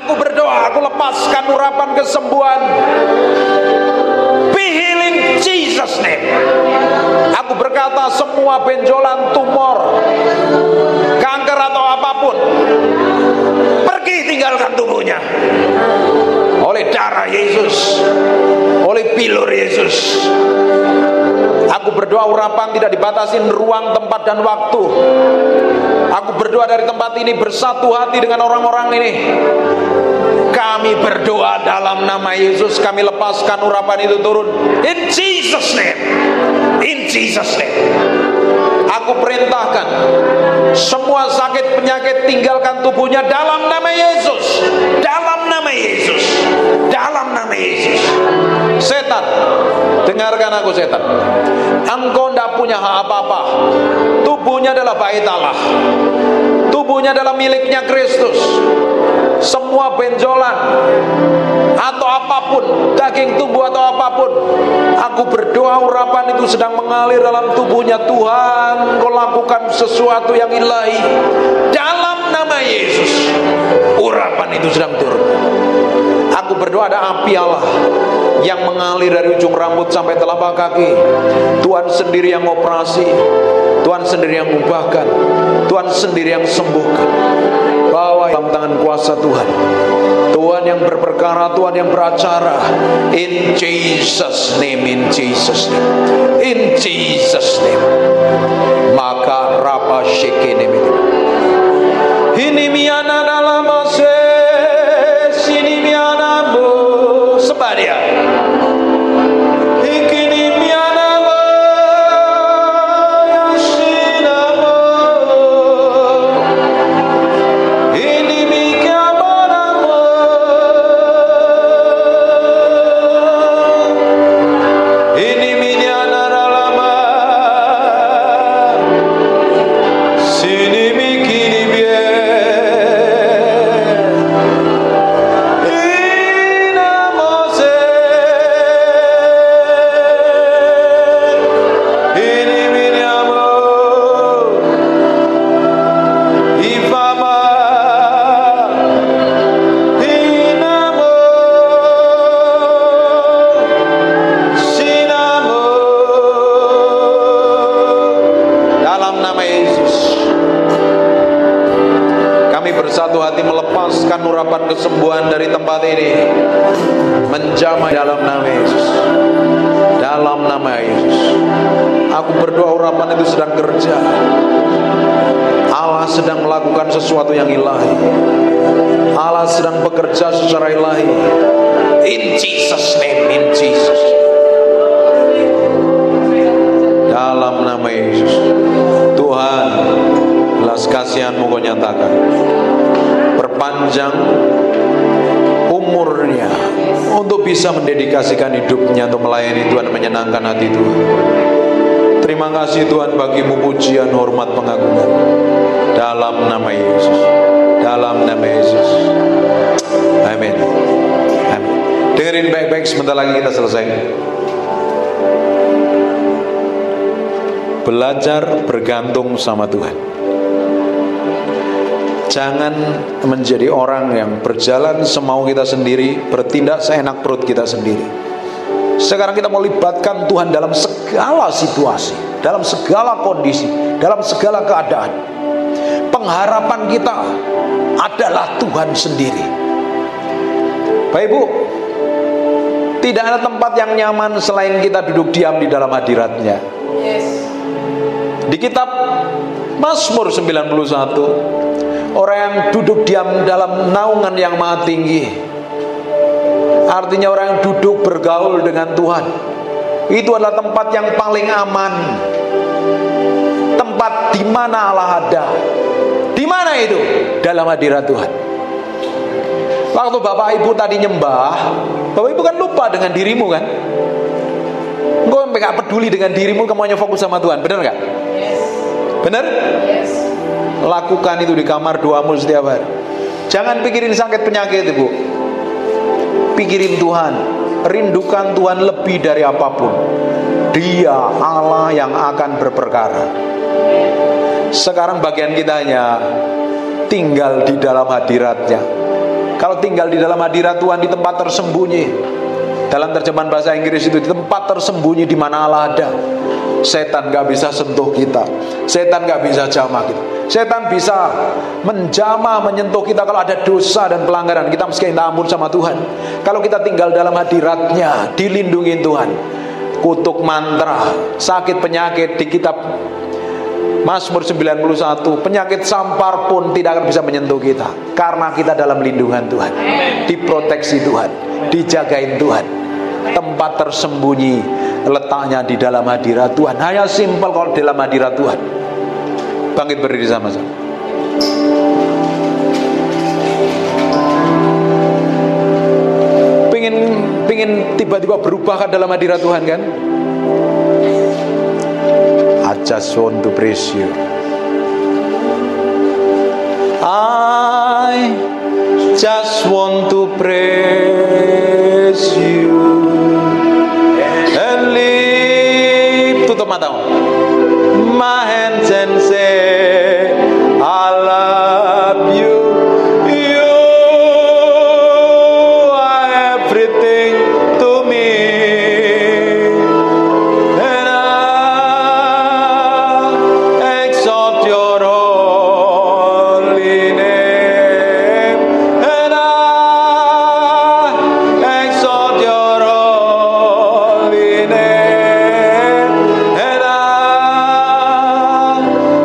Aku berdoa, aku lepaskan urapan kesembuhan. Be healed in Jesus name. Aku berkata semua benjolan, tumor, kanker atau apapun, pergi tinggalkan tubuhnya. Oleh darah Yesus, oleh bilur Yesus. Aku berdoa urapan tidak dibatasi ruang, tempat, dan waktu. Aku berdoa dari tempat ini bersatu hati dengan orang-orang ini. Kami berdoa dalam nama Yesus, kami lepaskan urapan itu turun. In Jesus name. In Jesus name. Aku perintahkan semua sakit penyakit tinggalkan tubuhnya dalam nama Yesus. Dalam nama Yesus. Dalam nama Yesus. Setan, dengarkan aku setan. Engkau tidak punya hak apa-apa. Tubuhnya adalah bait Allah. Tubuhnya adalah miliknya Kristus. Semua benjolan atau apapun, daging tubuh atau apapun, aku berdoa urapan itu sedang mengalir dalam tubuhnya. Tuhan, Kau lakukan sesuatu yang ilahi dalam nama Yesus. Urapan itu sedang turun. Aku berdoa ada api Allah yang mengalir dari ujung rambut sampai telapak kaki. Tuhan sendiri yang operasi, Tuhan sendiri yang ubahkan, Tuhan sendiri yang sembuhkan. Bawa dalam tangan kuasa Tuhan. Tuhan yang berperkara, Tuhan yang beracara. In Jesus name, in Jesus name, in Jesus name. Maka rapa shekene ini miana dalam sini miana bu sebadia. Kesembuhan dari tempat ini menjamah dalam nama Yesus. Dalam nama Yesus. Aku berdoa urapan itu sedang kerja. Allah sedang melakukan sesuatu yang ilahi. Allah sedang bekerja secara ilahi. In Jesus name, in Jesus. Dalam nama Yesus. Tuhan, belas kasihan-Mu Kau nyatakan. Perpanjang umurnya untuk bisa mendedikasikan hidupnya untuk melayani Tuhan, menyenangkan hati Tuhan. Terima kasih Tuhan bagimu pujian, hormat, pengagungan dalam nama Yesus. Dalam nama Yesus. Amin. Amin. Dengerin baik-baik, sebentar lagi kita selesai. Belajar bergantung sama Tuhan. Jangan menjadi orang yang berjalan semau kita sendiri, bertindak seenak perut kita sendiri. Sekarang kita mau libatkan Tuhan dalam segala situasi, dalam segala kondisi, dalam segala keadaan. Pengharapan kita adalah Tuhan sendiri. Bapak Ibu, tidak ada tempat yang nyaman selain kita duduk diam di dalam hadirat-Nya. Di kitab Mazmur 91, orang yang duduk diam dalam naungan yang maha tinggi, artinya orang yang duduk bergaul dengan Tuhan, itu adalah tempat yang paling aman. Tempat di mana Allah ada. Di mana itu? Dalam hadirat Tuhan. Waktu Bapak Ibu tadi nyembah, Bapak Ibu kan lupa dengan dirimu kan? Engkau gak peduli dengan dirimu, kamu hanya fokus sama Tuhan. Benar gak? Yes. Benar? Yes. Lakukan itu di kamar doamu setiap hari. Jangan pikirin sakit penyakit Ibu. Pikirin Tuhan. Rindukan Tuhan lebih dari apapun. Dia Allah yang akan berperkara. Sekarang bagian kita hanya tinggal di dalam hadirat-Nya. Kalau tinggal di dalam hadirat Tuhan, di tempat tersembunyi, dalam terjemahan bahasa Inggris itu, di tempat tersembunyi di mana Allah ada, setan gak bisa sentuh kita, setan gak bisa jamah kita. Setan bisa menjamah, menyentuh kita kalau ada dosa dan pelanggaran. Kita mesti minta ampun sama Tuhan. Kalau kita tinggal dalam hadiratnya, dilindungi Tuhan. Kutuk mantra, sakit penyakit di kitab Mazmur 91, penyakit sampar pun tidak akan bisa menyentuh kita, karena kita dalam lindungan Tuhan, diproteksi Tuhan, dijagain Tuhan. Tempat tersembunyi letaknya di dalam hadirat Tuhan. Hanya simpel kalau dalam hadirat Tuhan. Bangkit berdiri sama-sama. Pengen tiba-tiba berubah kan dalam hadirat Tuhan kan? I just want to praise you. I just want to praise you and lift. Tutup matamu. My hands and say I love you. You are everything to me, and I exalt your holy name, and I exalt your holy name, and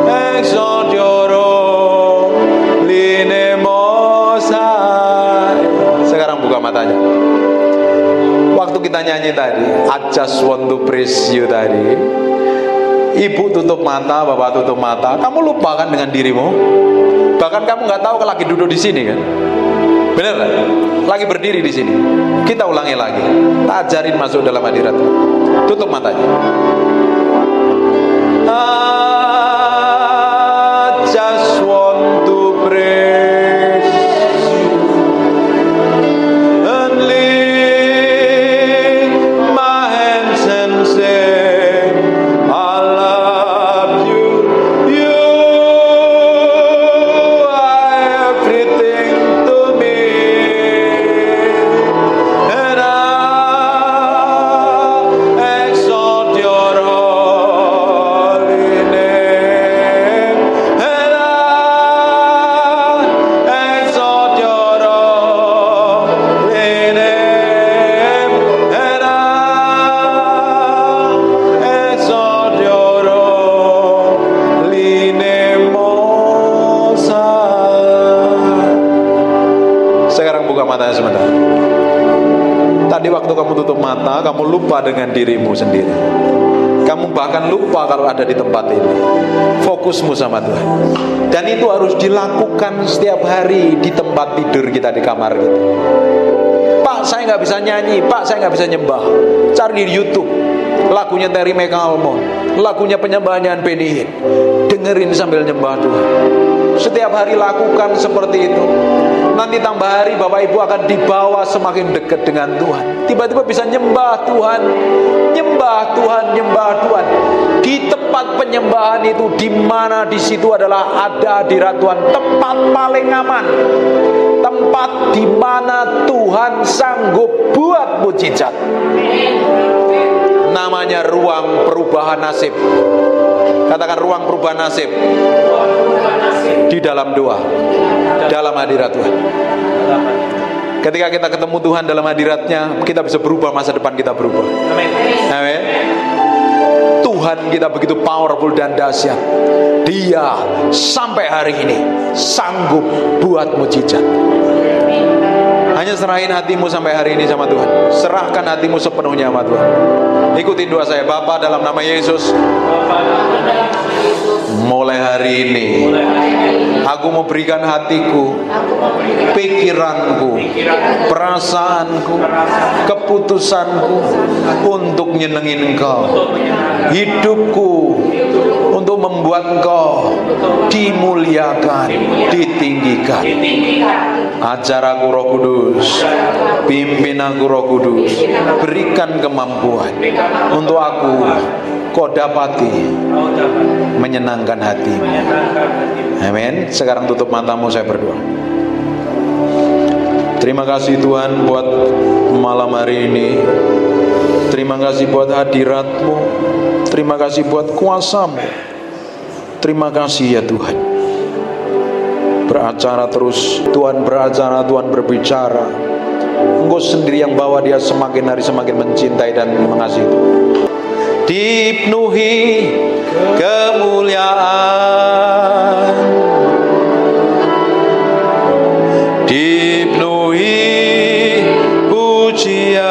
I exalt your holy name, Most High. Sekarang buka matanya. Waktu kita nyanyi tadi, I just want to praise you tadi, ibu tutup mata, bapak tutup mata, kamu lupakan dengan dirimu. Bahkan kamu nggak tahu kalau lagi duduk di sini kan? Bener kan? Lagi berdiri di sini. Kita ulangi lagi. Tak ajarin masuk dalam hadirat. Tutup matanya. I just want to praise you and lift my hands and say I love you. You are everything to me, and I exalt your holy name, and I exalt your holy name, and I exalt your holy name, Most High. Sekarang buka matanya sebentar. Tadi waktu kamu tutup mata, kamu lupa dengan dirimu sendiri. Kamu bahkan lupa kalau ada di tempat ini. Fokusmu sama Tuhan. Dan itu harus dilakukan setiap hari di tempat tidur kita, di kamar kita. Pak, saya nggak bisa nyanyi. Pak, saya nggak bisa nyembah. Cari di YouTube lagunya Terry McAlmont, lagunya penyembahan Benny Hinn. Dengerin sambil nyembah Tuhan. Setiap hari lakukan seperti itu. Nanti tambah hari Bapak Ibu akan dibawa semakin dekat dengan Tuhan. Tiba-tiba bisa nyembah Tuhan, nyembah Tuhan, nyembah Tuhan. Di tempat penyembahan itu, di mana di situ adalah ada hadirat Tuhan, tempat paling aman, tempat di mana Tuhan sanggup buat mujizat. Namanya ruang perubahan nasib. Katakan ruang perubahan nasib. Di dalam doa, dalam hadirat Tuhan. Ketika kita ketemu Tuhan dalam hadiratnya, kita bisa berubah, masa depan kita berubah. Amin. Tuhan kita begitu powerful dan dahsyat. Dia sampai hari ini sanggup buat mujizat. Hanya serahin hatimu sampai hari ini sama Tuhan. Serahkan hatimu sepenuhnya sama Tuhan. Ikutin doa saya. Bapa, dalam nama Yesus, mulai hari ini aku mau berikan hatiku, pikiranku, perasaanku, keputusanku untuk nyenengin Engkau. Hidupku untuk membuat Engkau dimuliakan, ditinggikan. Ajar aku Roh Kudus, pimpin aku Roh Kudus, berikan kemampuan untuk aku kau dapati menyenangkan hatimu. Amin. Sekarang tutup matamu, saya berdoa. Terima kasih Tuhan buat malam hari ini. Terima kasih buat hadirat-Mu. Terima kasih buat kuasa-Mu. Terima kasih ya Tuhan. Beracara terus, Tuhan beracara, Tuhan berbicara. Engkau sendiri yang bawa dia semakin hari semakin mencintai dan mengasihi. Dipenuhi kemuliaan, dipenuhi pujian,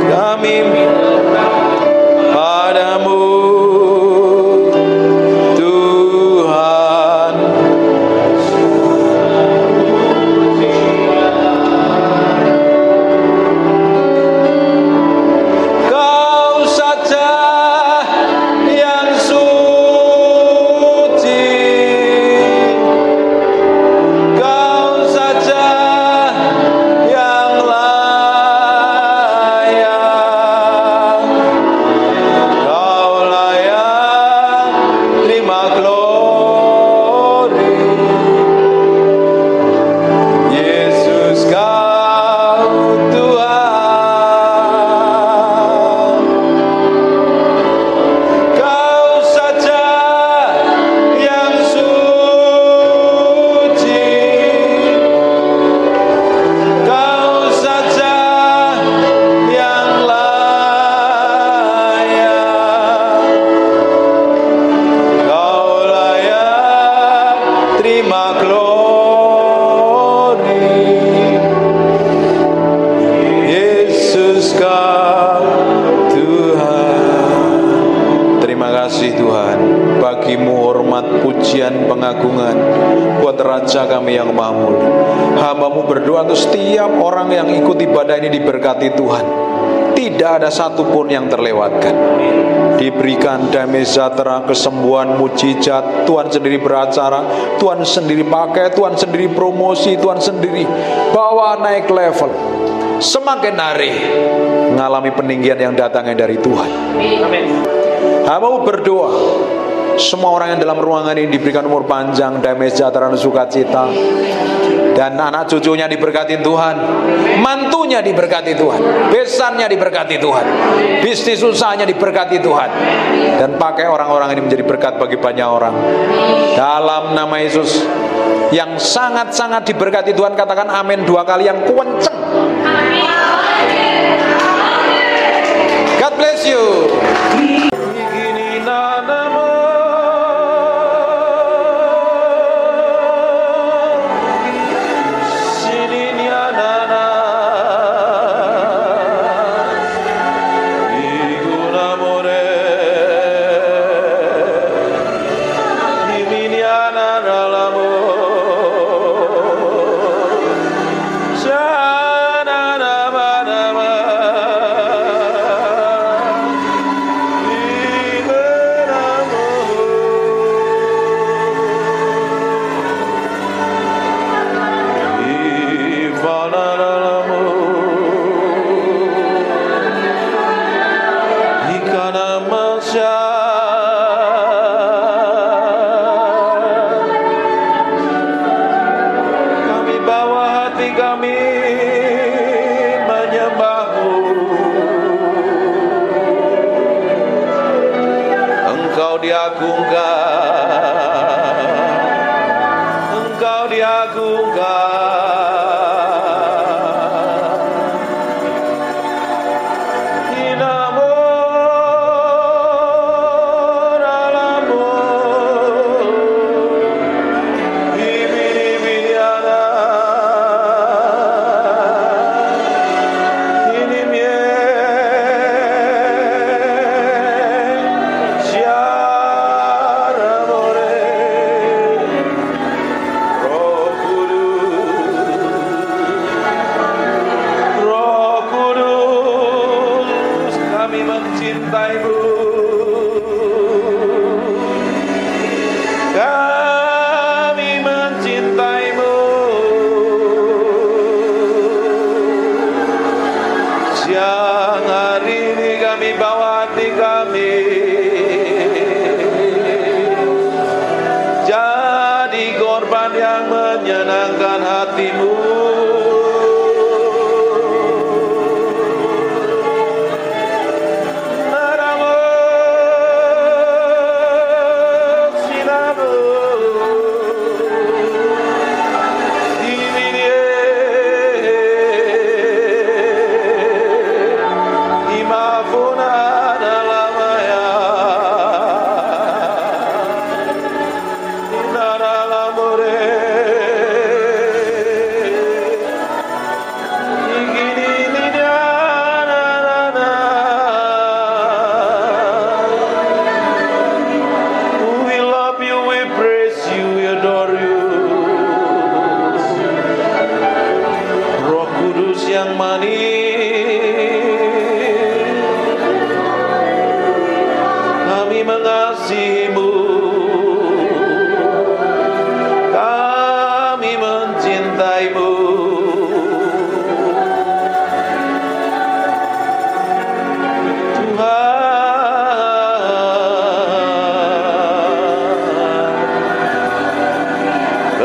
kami padamu Tuhan. Kau saja yang suci, Kau saja yang layak, Kau layak terima glory. Yesus Kau Tuhan. Kau saja yang suci, Kau saja yang layak, Kau layak terima glory. Yesus Kau Tuhan. Terima kasih Tuhan. Bagimu hormat, pujian, pengagungan buat Raja kami yang maha mulia. Hamba-Mu berdoa untuk setiap orang yang ikut ibadah ini diberkati Tuhan. Tidak ada satupun yang terlewatkan. Diberikan damai sejahtera, kesembuhan, mujizat. Tuhan sendiri beracara, Tuhan sendiri pakai, Tuhan sendiri promosi, Tuhan sendiri bawa naik level. Semakin hari mengalami peninggian yang datangnya dari Tuhan. Hamba-Mu berdoa, semua orang yang dalam ruangan ini diberikan umur panjang, damai sejahtera dan sukacita. Dan anak cucunya diberkati Tuhan, mantunya diberkati Tuhan, besannya diberkati Tuhan, bisnis usahanya diberkati Tuhan. Dan pakai orang-orang ini menjadi berkat bagi banyak orang. Dalam nama Yesus yang sangat-sangat diberkati Tuhan, katakan amin 2 kali yang kenceng. God bless you.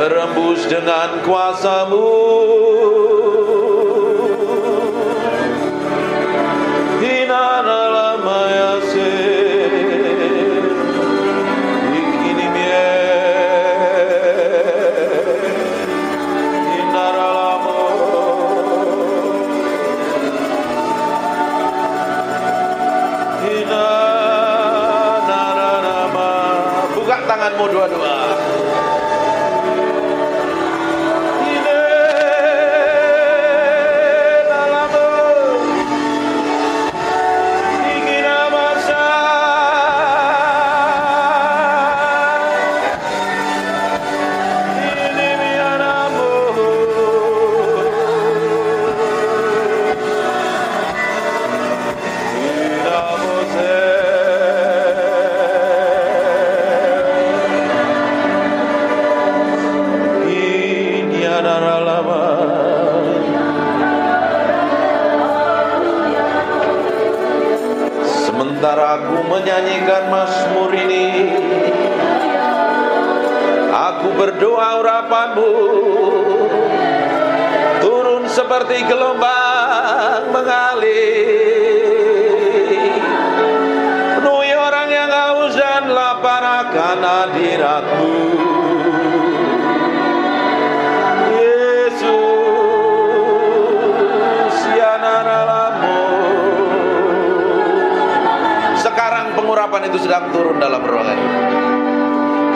Terembus dengan kuasa-Mu. Buka tanganmu dua-dua. Sementara aku menyanyikan mazmur ini, aku berdoa urapan-Mu turun seperti gelombang mengalir, penuhi orang yang haus dan lapar akan hadirat-Mu. Sekarang pengurapan itu sedang turun dalam ruangan ini.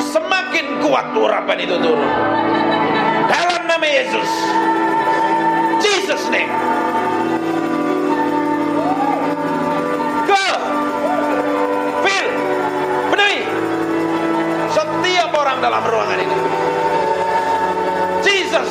Semakin kuat urapan itu turun. Dalam nama Yesus. Jesus name. Go. Fill. Penuhi setiap orang dalam ruangan ini. Jesus.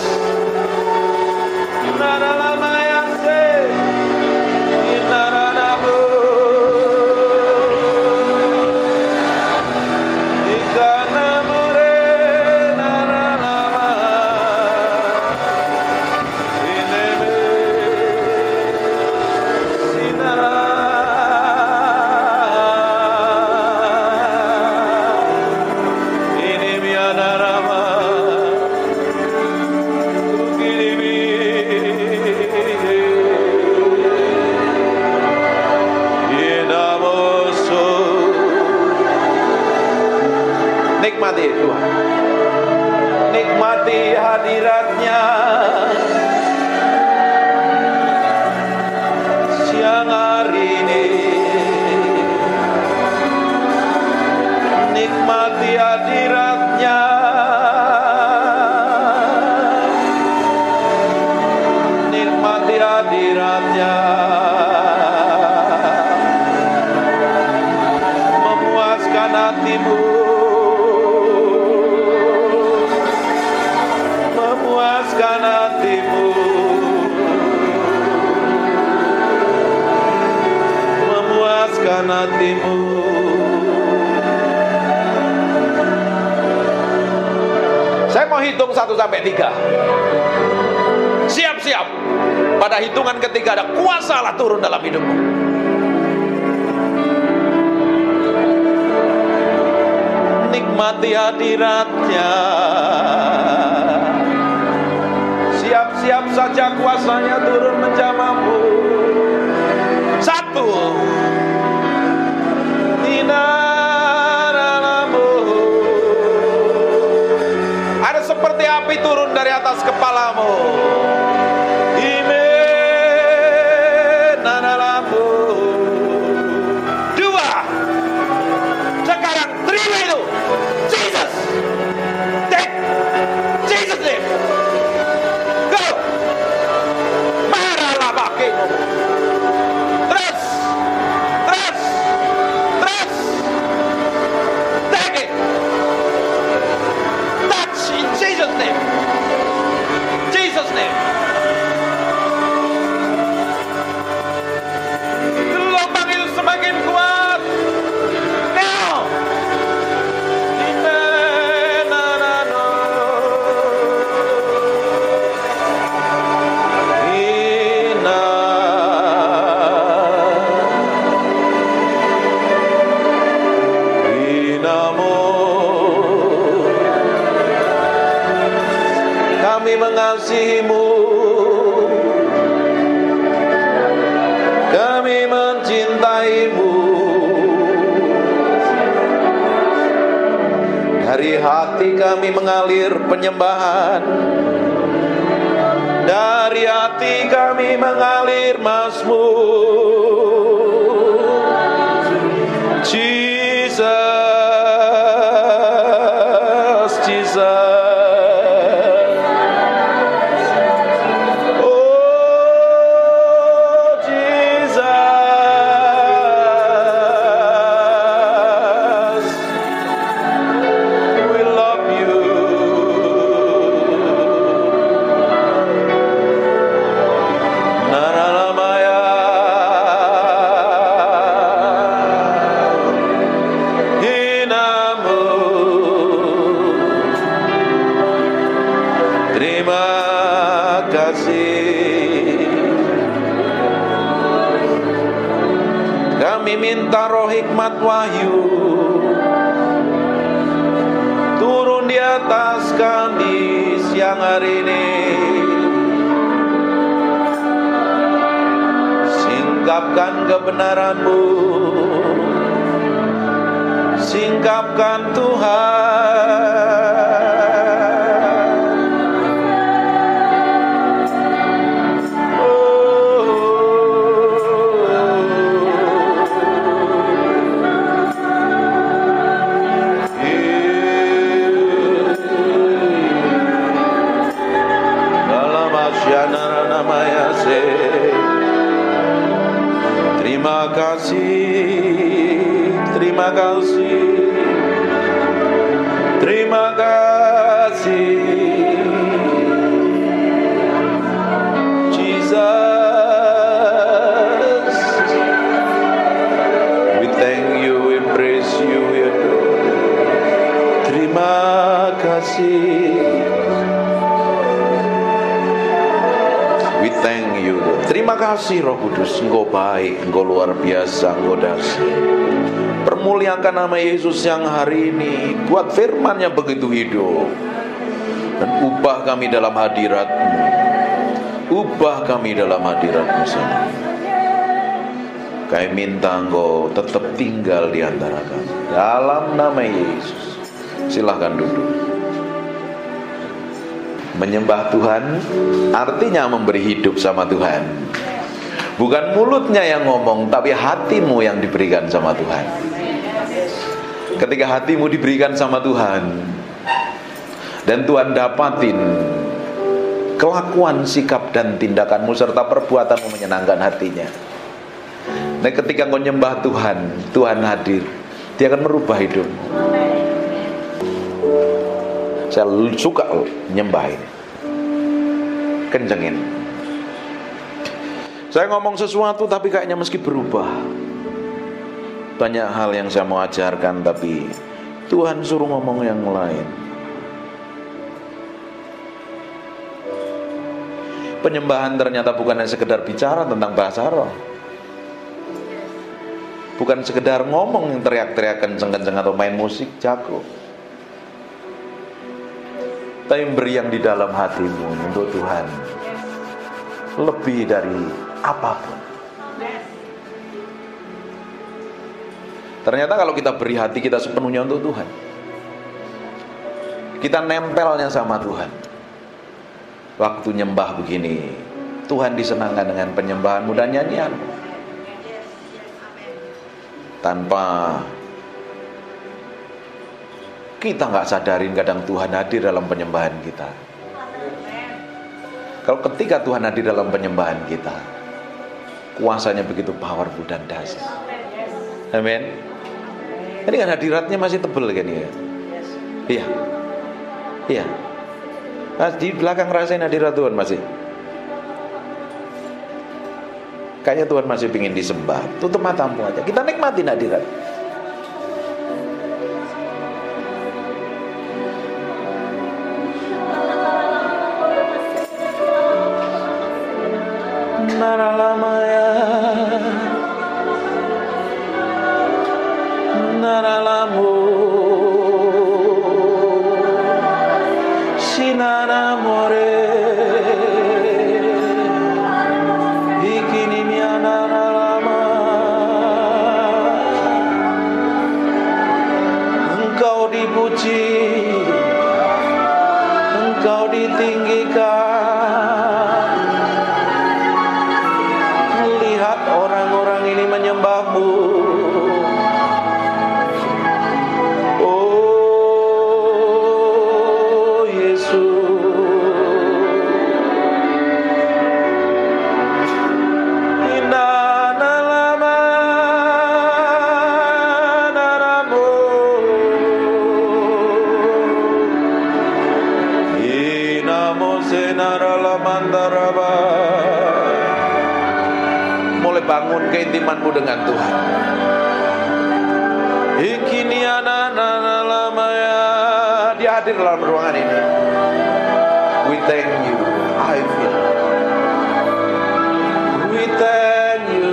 Nikmati Tuhan, nikmati hadirat-Nya siang hari ini, nikmati hadirat-Nya, nikmati hadirat-Nya, memuaskan hatimu. Memuaskan hatimu, memuaskan hatimu. Saya mau hitung 1 sampai 3. Siap-siap. Pada hitungan ketiga ada kuasa Allah turun dalam hidupmu. Nikmati hadirat-Nya. Siap-siap saja kuasanya turun menjamahmu. 1. Ada seperti api turun dari atas kepalamu. kami mengasihi-Mu, kami mencintai-Mu. Dari hati kami mengalir penyembahan, dari hati kami mengalir mazmur. Jesus, Jesus. Kami minta roh hikmat wahyu turun di atas kami siang hari ini. Singkapkan kebenaran-Mu, singkapkan Tuhan. Terima kasih, terima kasih, terima kasih, Jesus. We thank you, we praise you, we adore. Terima kasih. We thank you. Terima kasih Roh Kudus, Engkau baik, Engkau luar biasa, Engkau dahsyat. Permuliakan nama Yesus yang hari ini. Buat firman-Nya begitu hidup. Dan ubah kami dalam hadirat-Mu. Ubah kami dalam hadirat-Mu Tuhan. Kami minta Engkau tetap tinggal di antara kami. Dalam nama Yesus. Silahkan duduk. Menyembah Tuhan artinya memberi hidup sama Tuhan. Bukan mulutnya yang ngomong, tapi hatimu yang diberikan sama Tuhan. Ketika hatimu diberikan sama Tuhan, dan Tuhan dapatin kelakuan, sikap, dan tindakanmu serta perbuatanmu menyenangkan hatinya. Nah, ketika kau nyembah Tuhan, Tuhan hadir. Dia akan merubah hidupmu. Saya suka nyembah ini. Kencengin. Saya ngomong sesuatu tapi kayaknya meski berubah. Banyak hal yang saya mau ajarkan tapi Tuhan suruh ngomong yang lain. Penyembahan ternyata bukan hanya sekedar bicara tentang bahasa roh. Bukan sekedar ngomong yang teriak-teriak kenceng-kenceng atau main musik jago. Tapi beri yang di dalam hatimu untuk Tuhan lebih dari apapun. Ternyata kalau kita beri hati kita sepenuhnya untuk Tuhan, kita nempelnya sama Tuhan. Waktu nyembah begini, Tuhan disenangkan dengan penyembahanmu dan nyanyianmu. Tanpa kita nggak sadarin kadang Tuhan hadir dalam penyembahan kita. Kalau ketika Tuhan hadir dalam penyembahan kita, kuasanya begitu powerful dan dahsyat. Amin. Ini kan hadiratnya masih tebel kan ya? Iya. Iya. Nah, di belakang rasain hadirat Tuhan masih. Kayaknya Tuhan masih ingin disembah. Tutup matamu aja. Kita nikmatin hadirat. Naralamaya, naralamu, sinaramore. Engkau ditinggikan. Lihat orang-orang ini menyembah-Mu. Oh Yesus. Mulai bangun keintimanmu dengan Tuhan. Dia hadir dalam ruangan ini. We thank you. I feel. We thank you.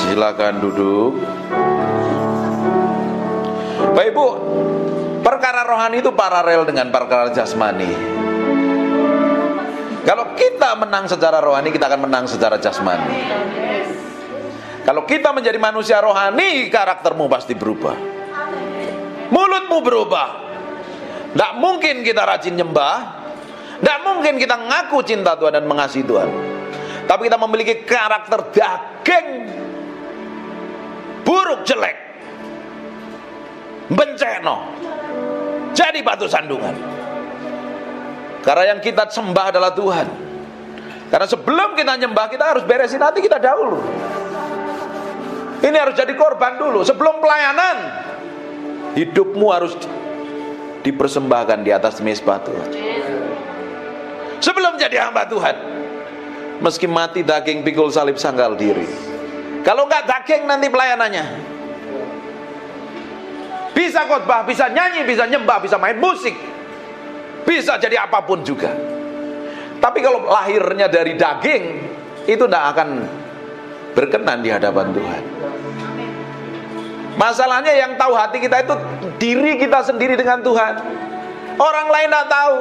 Silakan duduk. Bapak Ibu, perkara rohani itu paralel dengan perkara jasmani. Kalau kita menang secara rohani, kita akan menang secara jasmani. Kalau kita menjadi manusia rohani, karaktermu pasti berubah. Mulutmu berubah. Tidak mungkin kita rajin nyembah, tidak mungkin kita ngaku cinta Tuhan dan mengasihi Tuhan, tapi kita memiliki karakter daging, buruk, jelek, benceno, jadi batu sandungan. Karena yang kita sembah adalah Tuhan. Karena sebelum kita nyembah, kita harus beresin hati kita dahulu. Ini harus jadi korban dulu. Sebelum pelayanan, hidupmu harus dipersembahkan di atas mezbah Tuhan. Sebelum jadi hamba Tuhan, meski mati daging, pikul salib, sangkal diri. Kalau enggak daging, nanti pelayanannya bisa khotbah, bisa nyanyi, bisa nyembah, bisa main musik, bisa jadi apapun juga. Tapi kalau lahirnya dari daging, itu tidak akan berkenan di hadapan Tuhan. Masalahnya yang tahu hati kita itu diri kita sendiri dengan Tuhan. Orang lain tidak tahu.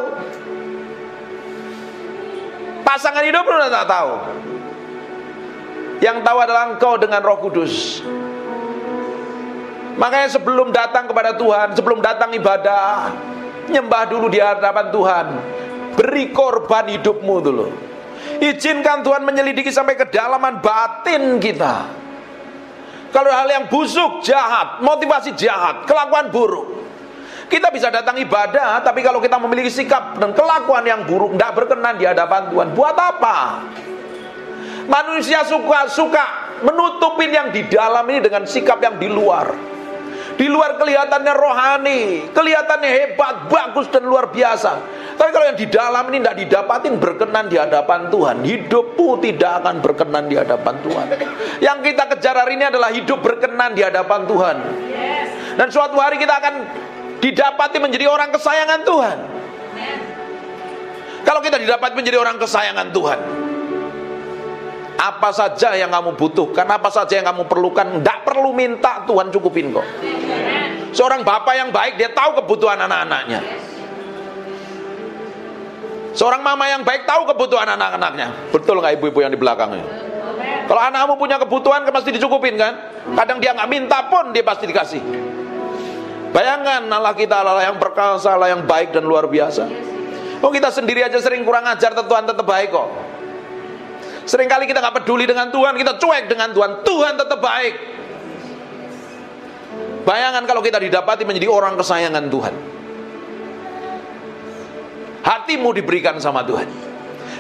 Pasangan hidup pun tidak tahu. Yang tahu adalah engkau dengan Roh Kudus. Makanya sebelum datang kepada Tuhan, sebelum datang ibadah, nyembah dulu di hadapan Tuhan. Beri korban hidupmu dulu. Izinkan Tuhan menyelidiki sampai kedalaman batin kita. Kalau hal yang busuk, jahat, motivasi jahat, kelakuan buruk, kita bisa datang ibadah, tapi kalau kita memiliki sikap dan kelakuan yang buruk, tidak berkenan di hadapan Tuhan, buat apa? Manusia suka menutupin yang di dalam ini dengan sikap yang di luar. Di luar kelihatannya rohani, kelihatannya hebat, bagus dan luar biasa. Tapi kalau yang di dalam ini tidak didapatin berkenan di hadapan Tuhan, hidupmu tidak akan berkenan di hadapan Tuhan. Yang kita kejar hari ini adalah hidup berkenan di hadapan Tuhan. Dan suatu hari kita akan didapati menjadi orang kesayangan Tuhan. Kalau kita didapat menjadi orang kesayangan Tuhan, apa saja yang kamu butuhkan, apa saja yang kamu perlukan, tidak perlu minta, Tuhan cukupin kok. Seorang bapak yang baik, dia tahu kebutuhan anak-anaknya. Seorang mama yang baik tahu kebutuhan anak-anaknya. Betul nggak ibu-ibu yang di belakangnya? Kalau anakmu punya kebutuhan, pasti dicukupin kan? Kadang dia nggak minta pun, dia pasti dikasih. Bayangkan Allah kita Allah yang perkasa, Allah yang baik dan luar biasa. Oh, kita sendiri aja sering kurang ajar, Tuhan tetap baik kok. Seringkali kita nggak peduli dengan Tuhan, kita cuek dengan Tuhan, Tuhan tetap baik. Bayangkan kalau kita didapati menjadi orang kesayangan Tuhan. hatimu diberikan sama Tuhan,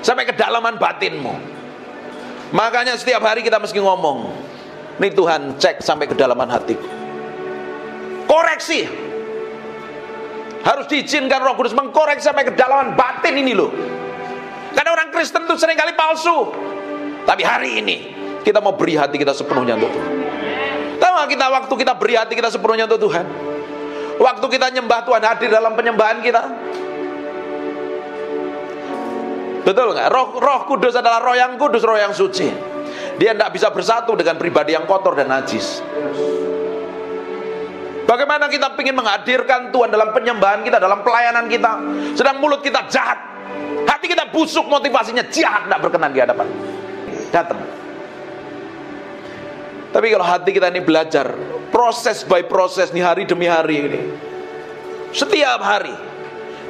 sampai kedalaman batinmu. Makanya setiap hari kita mesti ngomong, nih Tuhan, cek sampai kedalaman hatiku. Koreksi. Harus diizinkan Roh Kudus mengkoreksi sampai kedalaman batin ini loh. Karena orang Kristen itu seringkali palsu. Tapi hari ini kita mau beri hati kita sepenuhnya untuk Tuhan. Tahu gak kita, waktu kita beri hati kita sepenuhnya untuk Tuhan, waktu kita nyembah, Tuhan hadir dalam penyembahan kita. Betul nggak? Roh Kudus adalah roh yang kudus, roh yang suci. Dia tidak bisa bersatu dengan pribadi yang kotor dan najis. Bagaimana kita ingin menghadirkan Tuhan dalam penyembahan kita, dalam pelayanan kita, sedang mulut kita jahat, hati kita busuk, motivasinya jahat, tidak berkenan di hadapan. Datang. Tapi kalau hati kita ini belajar, proses by proses nih, hari demi hari ini, setiap hari,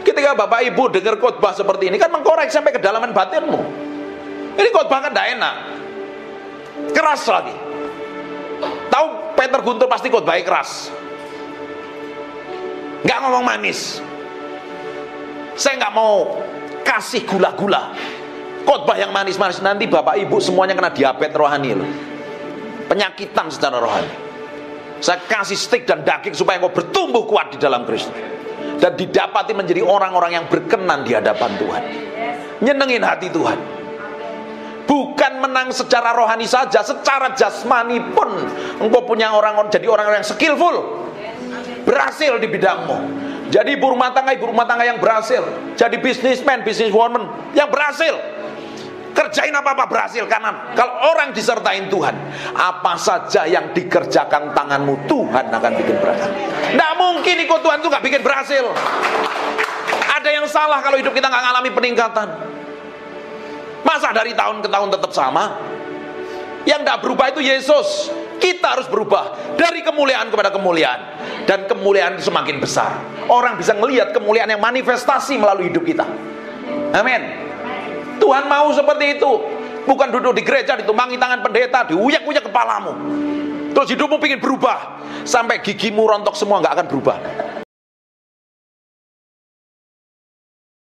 ketika Bapak Ibu dengar khotbah seperti ini, kan mengkorek sampai kedalaman batinmu. Ini khotbah kan tidak enak, keras lagi. Tahu Peter Guntur pasti khotbahnya keras, nggak ngomong manis. Saya nggak mau kasih gula-gula, khotbah yang manis-manis, nanti Bapak Ibu semuanya kena diabetes rohani loh. Penyakitan secara rohani. Saya kasih stik dan daging supaya engkau bertumbuh kuat di dalam Kristus dan didapati menjadi orang-orang yang berkenan di hadapan Tuhan, nyenengin hati Tuhan. Bukan menang secara rohani saja, secara jasmani pun engkau punya jadi orang-orang yang skillful, berhasil di bidangmu. Jadi ibu rumah tangga yang berhasil, jadi businessman, businesswoman yang berhasil. Kerjain apa-apa berhasil, karena kalau orang disertain Tuhan, apa saja yang dikerjakan tanganmu Tuhan akan bikin berhasil. Nggak mungkin ikut Tuhan itu nggak bikin berhasil. Ada yang salah kalau hidup kita nggak ngalami peningkatan. Masa dari tahun ke tahun tetap sama? Yang nggak berubah itu Yesus. Kita harus berubah dari kemuliaan kepada kemuliaan, dan kemuliaan semakin besar. Orang bisa melihat kemuliaan yang manifestasi melalui hidup kita. Amin. Tuhan mau seperti itu. Bukan duduk di gereja, ditumpangi tangan pendeta, diuyak-uyak kepalamu, terus hidupmu ingin berubah, sampai gigimu rontok semua, nggak akan berubah.